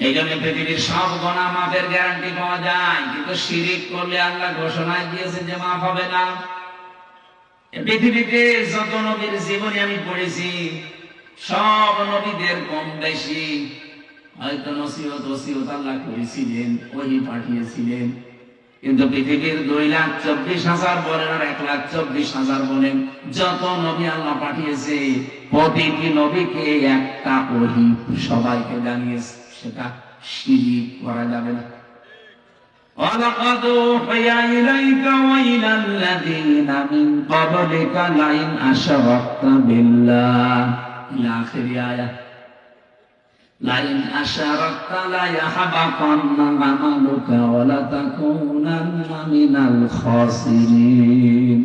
এই জন্য পৃথিবীর সব গুনাহ মাফের গ্যারান্টি পাওয়া যায়, কিন্তু শিরক করলে আল্লাহ ঘোষণা দিয়েছেন যে মাফ হবে না। পৃথিবীতে যত নবীর জীবনী আমি পড়েছি, সব নবীদের কম বেশি হয়তো নসিহত ওসিয়ত আল্লাহ করেছিলেন, ওহী পাঠিয়েছিলেন, কিন্তু পৃথিবীর 2,24,000 বলেন আর 1,24,000 বলেন, যত নবী আল্লাহ পাঠিয়েছে প্রতিটি নবীকে একটা ওহী সবাইকে জানিয়েছে, সেটা শিরক করা যাবে না। وَلَقَدْ أُوحِيَ إِلَيْكَ وَإِلَى الَّذِينَ مِن قَبْلِكَ لَئِنْ أَشْرَكْتَ بِاللَّهِ إِلَى آخِرِ آيَةٍ لَئِنْ أَشْرَكْتَ لَيَحْبَطَنَّ عَمَلُكَ وَلَتَكُونَنَّ مِنَ الْخَاسِرِينَ।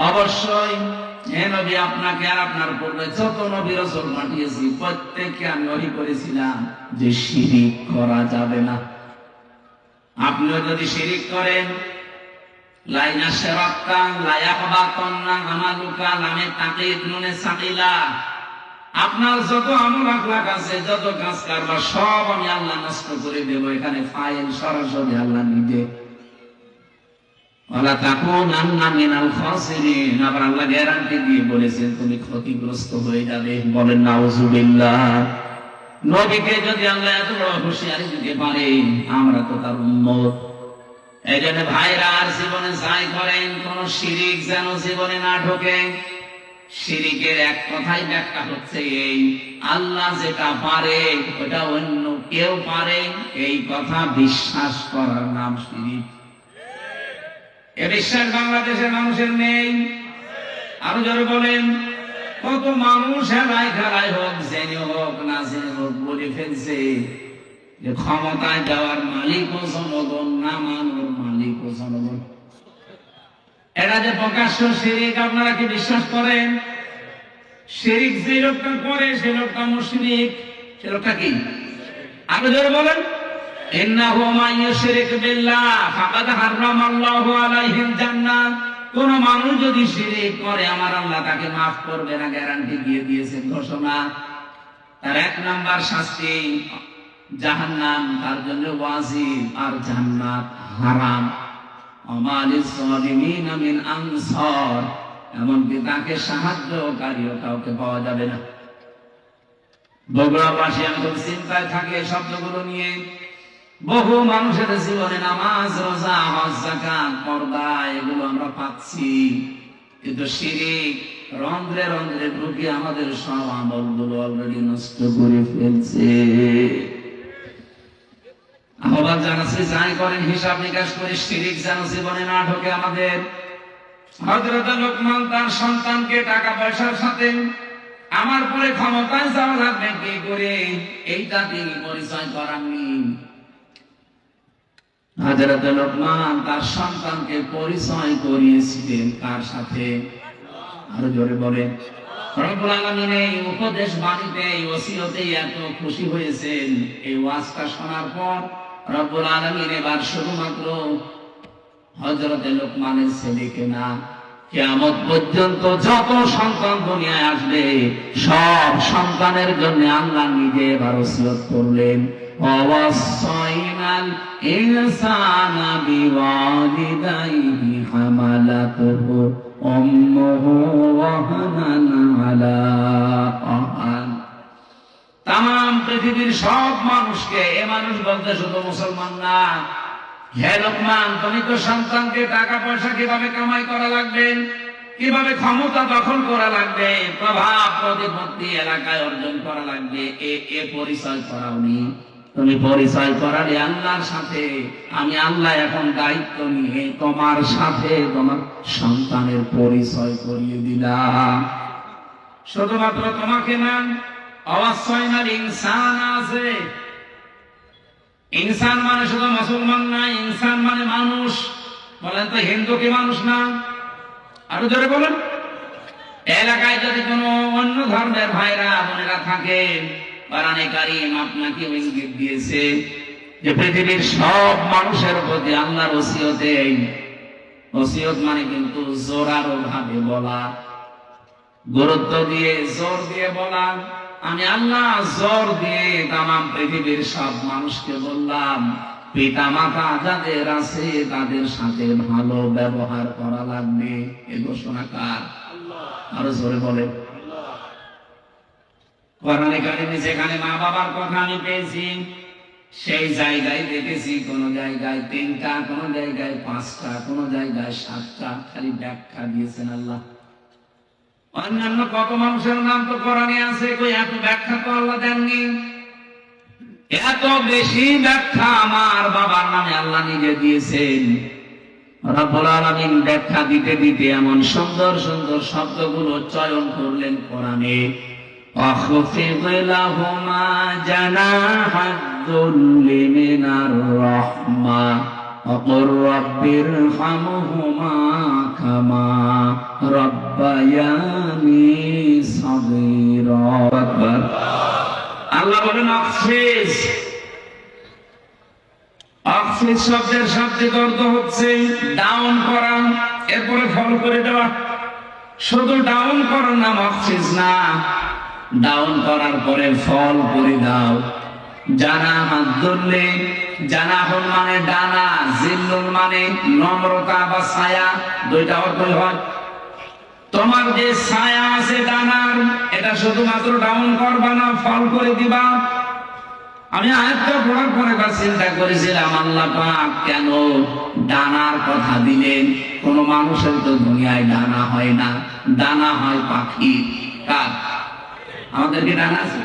অবশ্যই হে নবী, আপনাকে আর আপনার পূর্বে যত নবী রাসূল পাঠিয়েছি প্রত্যেককে আমি ওহী করেছিলাম যে শিরক করা যাবে না। আপনিও যদি শিরক করেন, লাইন আশরাক্তা লা ইয়াহবাতান্না আমালুকা, লামে তাকিদ নুনে সাকিলা, আপনার যত আমল আখলাক আছে, যত কাজ কারবার সব আমি আল্লাহ নষ্ট করে দেব। এখানে ফাইল সরাসরি আল্লাহ নিজে। ওয়ালা তাকুনান্না মিনাল খাসিরিন, আবার আল্লাহ গ্যারান্টি দিয়ে বলেছেন তুমি ক্ষতিগ্রস্ত হয়ে যাবে। বলেন নাউযুবিল্লাহ। নবীকে যদি আল্লাহ এত বড় হুঁশিয়ারি দিতে পারে, আমরা তো তার উম্মত। এই জন্য ভাইরা আর জীবনে যাই করেন, কোন শিরক যেন জীবনে না ঢোকে। শিরকের এক কথাই ব্যাখ্যা হচ্ছে এই, আল্লাহ যেটা পারে ওটা অন্য কেউ পারে, এই কথা বিশ্বাস করার নাম শিরক। এ বিশ্বাস বাংলাদেশের মানুষের নেই। আরো জোরে বলেন। কত মানুষ হেলায় খেলায় হোক, জেনে হোক না জেনে হোক, বলে ফেলছে যে ক্ষমতায় যাওয়ার মালিক ও জনগণ, নামানোর মালিক ও জনগণ। এটা যে প্রকাশ্য শিরক, আপনারা কি বিশ্বাস করেন? শিরক যে লোকটা করে সে লোকটা মুশরিক। সে লোকটা কি? আরো জোরে বলেন। ইন্নাহু মান ইউশরিক বিল্লাহ ফাকাদ হারামাল্লাহু আলাইহিল জান্নাহ। কোন মানুষ যদি শিরক করে আমার আল্লাহ তাকে মাফ করবে না, গ্যারান্টি দিয়ে দিয়েছেন, ঘোষণা। তার 1 নাম্বার শাস্তি জাহান্নাম, তার জন্য ওয়াজিব, আর জান্নাত হারাম। আমালিস সালিমিনা মিন আনসার, এমনকি তাকে সাহায্যকারীও কাউকে পাওয়া যাবে না। বগুড়াবাসী এখন চিন্তায় থাকে শব্দগুলো নিয়ে। বহু মানুষের জীবনে নামাজ, রোজা, হজ, যাকাত, পর্দা এগুলো আমরা পাচ্ছি, কিন্তু শিরক রন্ধ্রে রন্ধ্রে ঢুকে আমাদের সব আমলগুলো অলরেডি নষ্ট করে ফেলছে। আহ্বান জানাচ্ছি, যাই করেন হিসাব নিকাশ করে শিরক যেন জীবনে না ঢোকে আমাদের। হযরত লোকমান তার সন্তানকে টাকা পয়সার সাথে আমার পরে ক্ষমতায় যাওয়া লাগবে কি করে, এইটা তিনি পরিচয় করাননি। হযরত লোকমান তার সন্তানকে পরিচয় করিয়েছিলেন কার সাথে? আরো জোরে বলেন। রব্বুল আলামিন এই উপদেশ বাণীতে, এই ওসিয়তে এত খুশি হয়েছেন। এই ওয়াজটা শোনার পর রব্বুল আলামিন এবার শুধুমাত্র হযরত লোকমানের ছেলেকে না, কিয়ামত পর্যন্ত যত সন্তান দুনিয়ায় আসবে সব সন্তানের জন্য আল্লাহ নিজে এবার ওসিয়ত করলেন, ওয়াসাইনাল ইনসানা বিওয়ালিদাইহি হামালাতুহু উম্মুহু ওয়াহানান আলা ওয়াহান। তাম পৃথিবীর সব মানুষকে, এ মানুষ বলতে শুধু মুসলমান না, হে লোকমান, তুমি তো সন্তানকে টাকা পয়সা কিভাবে কামাই করা লাগবে, কিভাবে ক্ষমতা দখল করা লাগবে, প্রভাব প্রতিপত্তি এলাকায় অর্জন করা লাগবে, এ পরিচয় করাওনি। তুমি পরিচয় করালে আল্লাহর সাথে। আমি আল্লাহ এখন দায়িত্ব নিয়ে তোমার সাথে তোমার সন্তানের পরিচয় করিয়ে দিলাম। শুধুমাত্র তোমাকে না, অবশ্যই ইনসান আছে। ইনসান মানে শুধু মুসলমান না, ইনসান মানে মানুষ। বলেন তো, হিন্দু কি মানুষ না? আরো জোরে বলেন। এলাকায় যদি কোনো অন্য ধর্মের ভাইরা বোনেরা থাকে, কোরআনে কারীম আপনাকে ইঙ্গিত দিয়েছে যে পৃথিবীর সব মানুষের প্রতি আল্লাহর ওসিয়তে। ওসিয়ত মানে কিন্তু জোরালো ভাবে বলা, গুরুত্ব দিয়ে জোর দিয়ে বলা। আমি আল্লাহ জোর দিয়ে তাম পৃথিবীর সব মানুষকে বললাম, পিতা মাতা যাদের আছে তাদের সাথে ভালো ব্যবহার করা লাগবে। এ ঘোষণা কার? আরো জোরে বলে। কোরআনে কারিমে যেখানে মা বাবার কথা আমি পেয়েছি, সেই জায়গায় দেখেছি কোন জায়গায় 3টা, কোন জায়গায় 5টা, কোন জায়গায় 7টা। খালি ব্যাখ্যা দিয়েছেন আল্লাহ। অন্যান্য কত মানুষের নাম তো কোরআনে আছে, কই এত ব্যাখ্যা তো আল্লাহ দেননি। এত বেশি ব্যাখ্যা আমার বাবার নামে আল্লাহ নিজে দিয়েছেন। রব্বুল আলামিন ব্যাখ্যা দিতে দিতে এমন সুন্দর সুন্দর শব্দগুলো চয়ন করলেন কোরআনে। واخفض لهما جناح الذل من الرحمة وقل رب ارحمهما كما ربياني صغيرا। আল্লাহ বলেন আখফিজ। আখফিজ শব্দের শাব্দিক অর্থ হচ্ছে ডাউন করা, এরপরে ফল করে দেওয়া। শুধু ডাউন করার নাম আখফিজ না, ডাউন করার পরে ফল করে দাও। জানা হাত ধরলে, জানাহুল মানে ডানা, জিল্লুল মানে নম্রতা বা ছায়া, দুইটা অর্থই হয়। তোমার যে ছায়া আছে ডানার, এটা শুধুমাত্র ডাউন করবা না, ফল করে দিবা। আমি আয়াতটা পড়ার পরে চিন্তা করেছিলাম, আল্লাহ পাক কেন ডানার কথা দিলেন? কোন মানুষের তো দুনিয়ায় ডানা হয় না, ডানা হয় পাখির। কার? আমাদের কি ডানা আছে?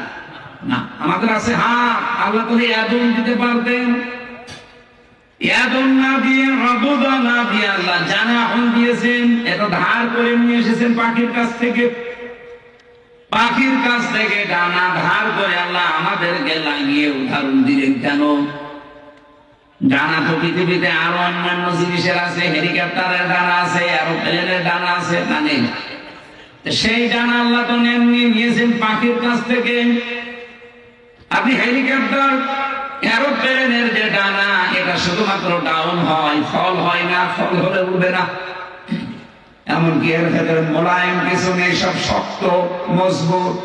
না, আমাদের আছে হাত। আল্লাহ তো ইয়াদুন দিতে পারতেন, ইয়াদুন না দিয়ে, রবুদা না দিয়ে আল্লাহ জানাহুন দিয়েছেন। এটা ধার করে নিয়ে এসেছেন পাখির কাছ থেকে। পাখির কাছ থেকে ডানা ধার করে আল্লাহ আমাদেরকে লাগিয়ে উদাহরণ দিলেন কেন? ডানা তো পৃথিবীতে আরো অন্যান্য জিনিসের আছে, হেলিকপ্টারের ডানা আছে, এরোপ্লেনের ডানা আছে, তা নেই। সেই ডানা আল্লাহ তো এমনি নিয়েছেন পাখির কাছ থেকে। আপনি হেলিকপ্টার, এরোপ্লেনের যে ডানা, এটা শুধুমাত্র ডাউন হয়, ফল হয় না। ফল হলে উঠবে না। এমনকি এর ভেতরে মোলায়েম কিছু নেই, সব শক্ত মজবুত।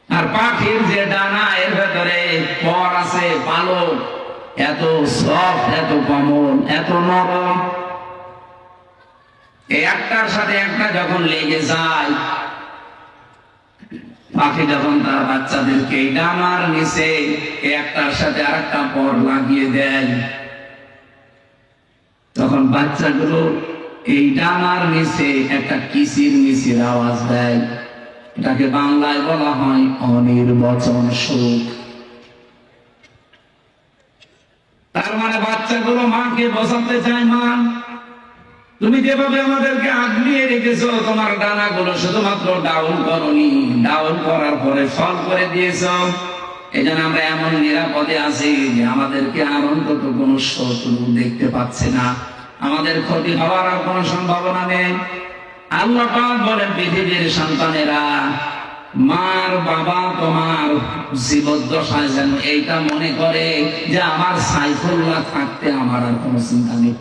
আর পাখির যে ডানা, এর ভেতরে পর আছে, পালক, এত সফট, এত কোমল, এত নরম। একটার সাথে একটা যখন লেগে যায়, পাখি যখন তার বাচ্চাদেরকে ডানার নিচে একটার সাথে আরেকটা পর লাগিয়ে দেয়, তখন বাচ্চাগুলো এই ডানার নিচে একটা কিচির মিচির আওয়াজ দেয়। এটাকে বাংলায় বলা হয় অনির্বচন সুখ। তার মানে বাচ্চাগুলো মাকে বোঝাতে চায়, মা তুমি যেভাবে আমাদেরকে আগলিয়ে রেখেছো, তোমার ডানাগুলো শুধুমাত্র ডাউন করনি, ডাউন করার পরে ফল করে দিয়েছো। এই জন্য আমরা এমন নিরাপদে আছি যে আমাদেরকে আর অন্তত কোনো শত্রু দেখতে পাচ্ছে না, আমাদের ক্ষতি হওয়ার আর কোনো সম্ভাবনা নেই। আল্লাহ পাক বলেন, পৃথিবীর সন্তানেরা, মার বাবা তোমার জীবদ্দশায় যেন এইটা মনে করে যে আমার সাইফুল্লাহ থাকতে আমার আর কোনো চিন্তা নেই।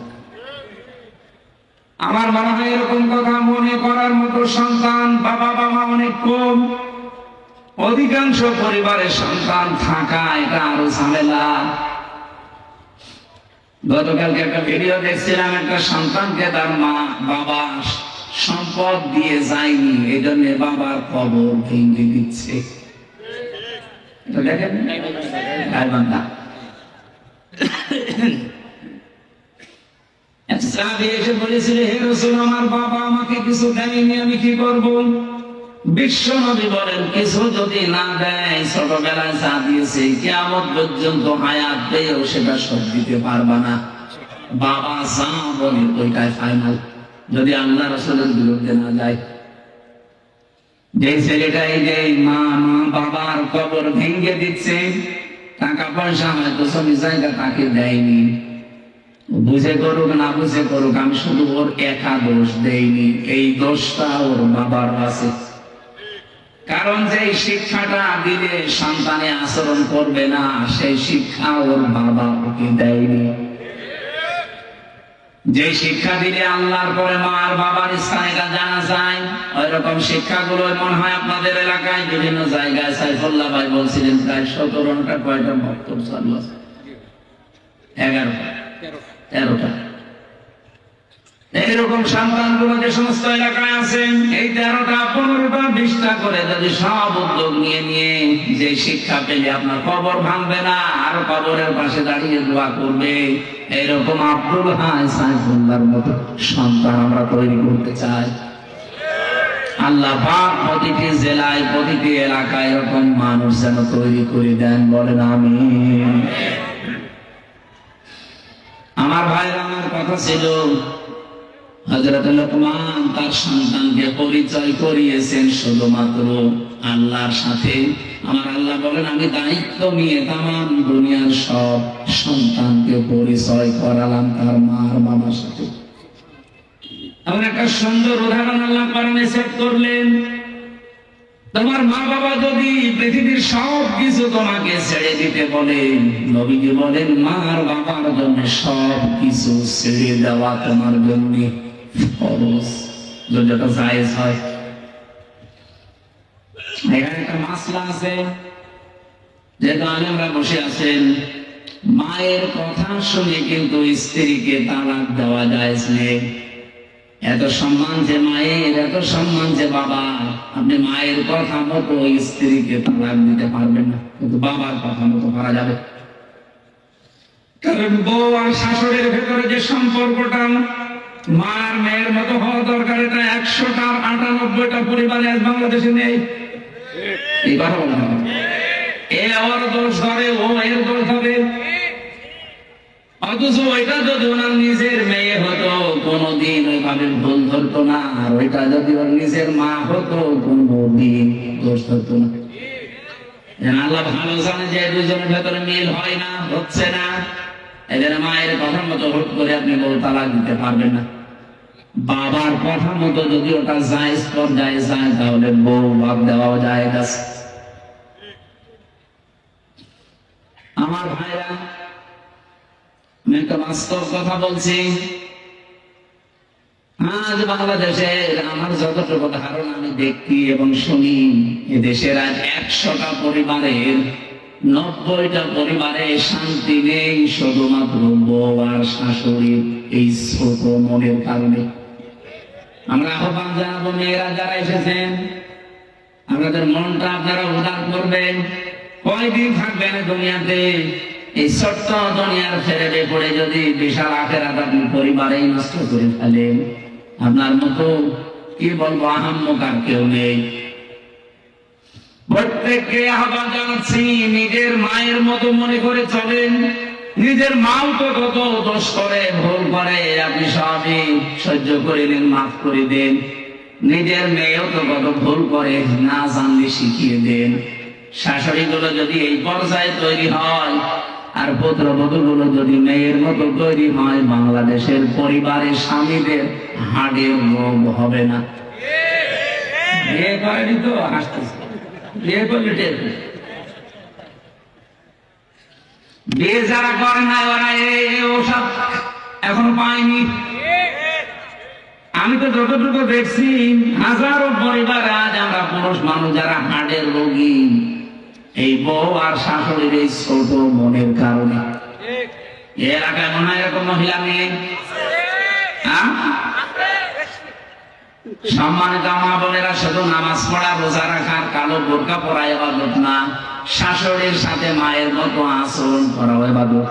আমার মনে হয় এরকম কথা মনে করার মতো সন্তান বাবা মা অনেক কম। অধিকাংশ পরিবারের সন্তান থাকা এটা আরো ঝামেলা। গতকালকে একটা ভিডিও দেখছিলাম, একটা সন্তানকে তার মা বাবা সম্পদ দিয়ে যায়নি, এই জন্য বাবার কবর ভেঙে দিচ্ছে। দেখেন গায়বান্ধা সাহাবী এসে বলেছিল, হে রাসূল, আমার বাবা আমাকে কিছু দেয়নি, আমি কি করব? বিশ্ব নবী বলেন, কিছু যদি না দেয়, ছোটবেলায় যা দিয়েছে কিয়ামত পর্যন্ত হায়াত পেয়েও সেটা শোধ দিতে পারবা না। বাবা যা বলে ওইটাই ফাইনাল, যদি আল্লাহ রাসূলের বিরুদ্ধে না যায়। যে ছেলেটাই যে মা বাবার কবর ভেঙে দিচ্ছে, টাকা পয়সা হয়তো জমি জায়গা তাকে দেয়নি, বুঝে করুক না বুঝে করুক, আমি শুধু ওর একা দোষ দেইনি, এই দোষটা ওর বাবার আছে। কারণ যে শিক্ষাটা দিলে সন্তানে আচরণ করবে না, সেই শিক্ষা ওর বাবা ওকে দেয়নি। যে শিক্ষা দিলে আল্লাহর পরে মা আর বাবার স্থানটা জানা যায়, ওই রকম শিক্ষাগুলো মনে হয় আপনাদের এলাকায় বিভিন্ন জায়গায়। সাইফুল্লাহ ভাই বলছিলেন প্রায় 17টা কয়টা বক্তব্য চালু আছে, 11টা 13টা। এইরকম সন্তানগুলো যে সমস্ত এলাকায় আছেন, এই 13টা 15টা 20টা করে যদি সব উদ্যোগ নিয়ে যে শিক্ষা পেলে আপনার কবর ভাঙবে না, আর কবরের পাশে দাঁড়িয়ে দোয়া করবে, এইরকম আব্দুল হাই সাইফুল্লাহর মতো সন্তান আমরা তৈরি করতে চাই। আল্লাহ পাক প্রতিটি জেলায় প্রতিটি এলাকায় এরকম মানুষ যেন তৈরি করে দেন, বলেন আমিন। আমার ভাইরা, আমার কথা ছিল, হযরত লোকমান তার সন্তানকে পরিচয় করিয়েছেন শুধুমাত্র আল্লাহর সাথে। আমার আল্লাহ বলেন, আমি দায়িত্ব নিয়ে তামাম দুনিয়ার সব সন্তানকে পরিচয় করালাম তার মা আর বাবার সাথে। এমন একটা সুন্দর উদাহরণ আল্লাহ কোরআনে সেট করলেন। তোমার মা বাবা যদি পৃথিবীর সব কিছু তোমাকে ছেড়ে দিতে বলে, নবীজি বলেন, মা আর বাবার জন্য সব কিছু ছেড়ে দেওয়া তোমার জন্য ফরজ, যেটা জায়েজ হয়। এখানে একটা মাসলা আছে, যেহেতু আলেমরা বসে আছেন, মায়ের কথা শুনে কিন্তু স্ত্রীকে তালাক দেওয়া জায়েজ নেই। এত সম্মান যে মায়ের, এত সম্মান যে বাবা, আপনি মায়ের কথা মতো স্ত্রীকে তালাক দিতে পারবেন না, কিন্তু বাবার কথা মতো পারা যাবে। কারণ বউ আর শাশুড়ির ভেতরে যে সম্পর্কটা মার মেয়ের মতো হওয়া দরকার, এটা 100টা 98টা পরিবারে আজ বাংলাদেশে নেই। এই কথা বলা হবে, এ ওর দোষ ধরে, ও এর দোষ ধরে। অথচ ওইটা যদি ওনার নিজের মেয়ে হতো, কোনদিন ওইভাবে ভুল ধরতো না, আর ওইটা যদি ওর নিজের মা হতো, কোনদিন দোষ ধরতো না। আল্লাহ ভালো জানে যে দুজনের ভেতরে মিল হয় না, হচ্ছে না। এই জন্য মায়ের কথা মতো হুট করে আপনি বউ তালাক দিতে পারবেন না। বাবার কথা মতো যদি ওটা জায়েজ পর্যায়ে যায়, তাহলে বউ বাদ দেওয়াও যায় না। আমার ভাইরা, আমি একটা বাস্তব কথা বলছি। আজ বাংলাদেশের আমার যতটুকু ধারণা আমি দেখি এবং শুনি, এদেশের আজ 100টা পরিবারের 90টা পরিবারে শান্তি নেই, শুধুমাত্র বউ আর শাশুড়ির এই ছোট মনের কারণে। আমরা আহ্বান জানাবো, মেয়েরা যারা এসেছেন, আপনাদের মনটা আপনারা উদার করবেন। কয়দিন থাকবেন দুনিয়াতে? এই ছোট্ট দুনিয়ার ফেরে পড়ে যদি বিশাল আখেরাত আপনি পরিবারেই নষ্ট করে ফেলেন, আপনার মতো কি বলবো আহাম্মক আর কেউ নেই। প্রত্যেককে আহ্বান জানাচ্ছি, নিজের মায়ের মতো মনে করে চলেন। নিজের মাও তো কত দোষ করে, ভুল করে, আপনি সবই সহ্য করে নেন, মাফ করে দেন। নিজের মেয়েও তো কত ভুল করে, না জানলে শিখিয়ে দেন। শাশুড়ি গুলো যদি এই পর্যায়ে তৈরি হয় আর পুত্রবধূ গুলো যদি মেয়ের মতো তৈরি হয়, বাংলাদেশের পরিবারের স্বামীদের হাড়ের রোগ হবে না। বিয়ে করেনি তো হাসতেছে, বিয়ে করলে টের পেয়ে। বিয়ে যারা করে না ওরা ওসব এখন পায়নি। আমি তো যতটুকু দেখছি হাজারো পরিবার আজ আমরা পুরুষ মানুষ যারা হার্টের রোগী, এই বউ আর শাশুড়ির এই ছোট মনের কারণে। এই এলাকায় মনে হয় এরকম মহিলা নেই? সম্মানিত মা বোনেরা, শুধু নামাজ পড়া রোজা রাখার কালো বোরকা পরা ইবাদত না, শাশুড়ির সাথে মায়ের মতো আচরণ করা ইবাদত।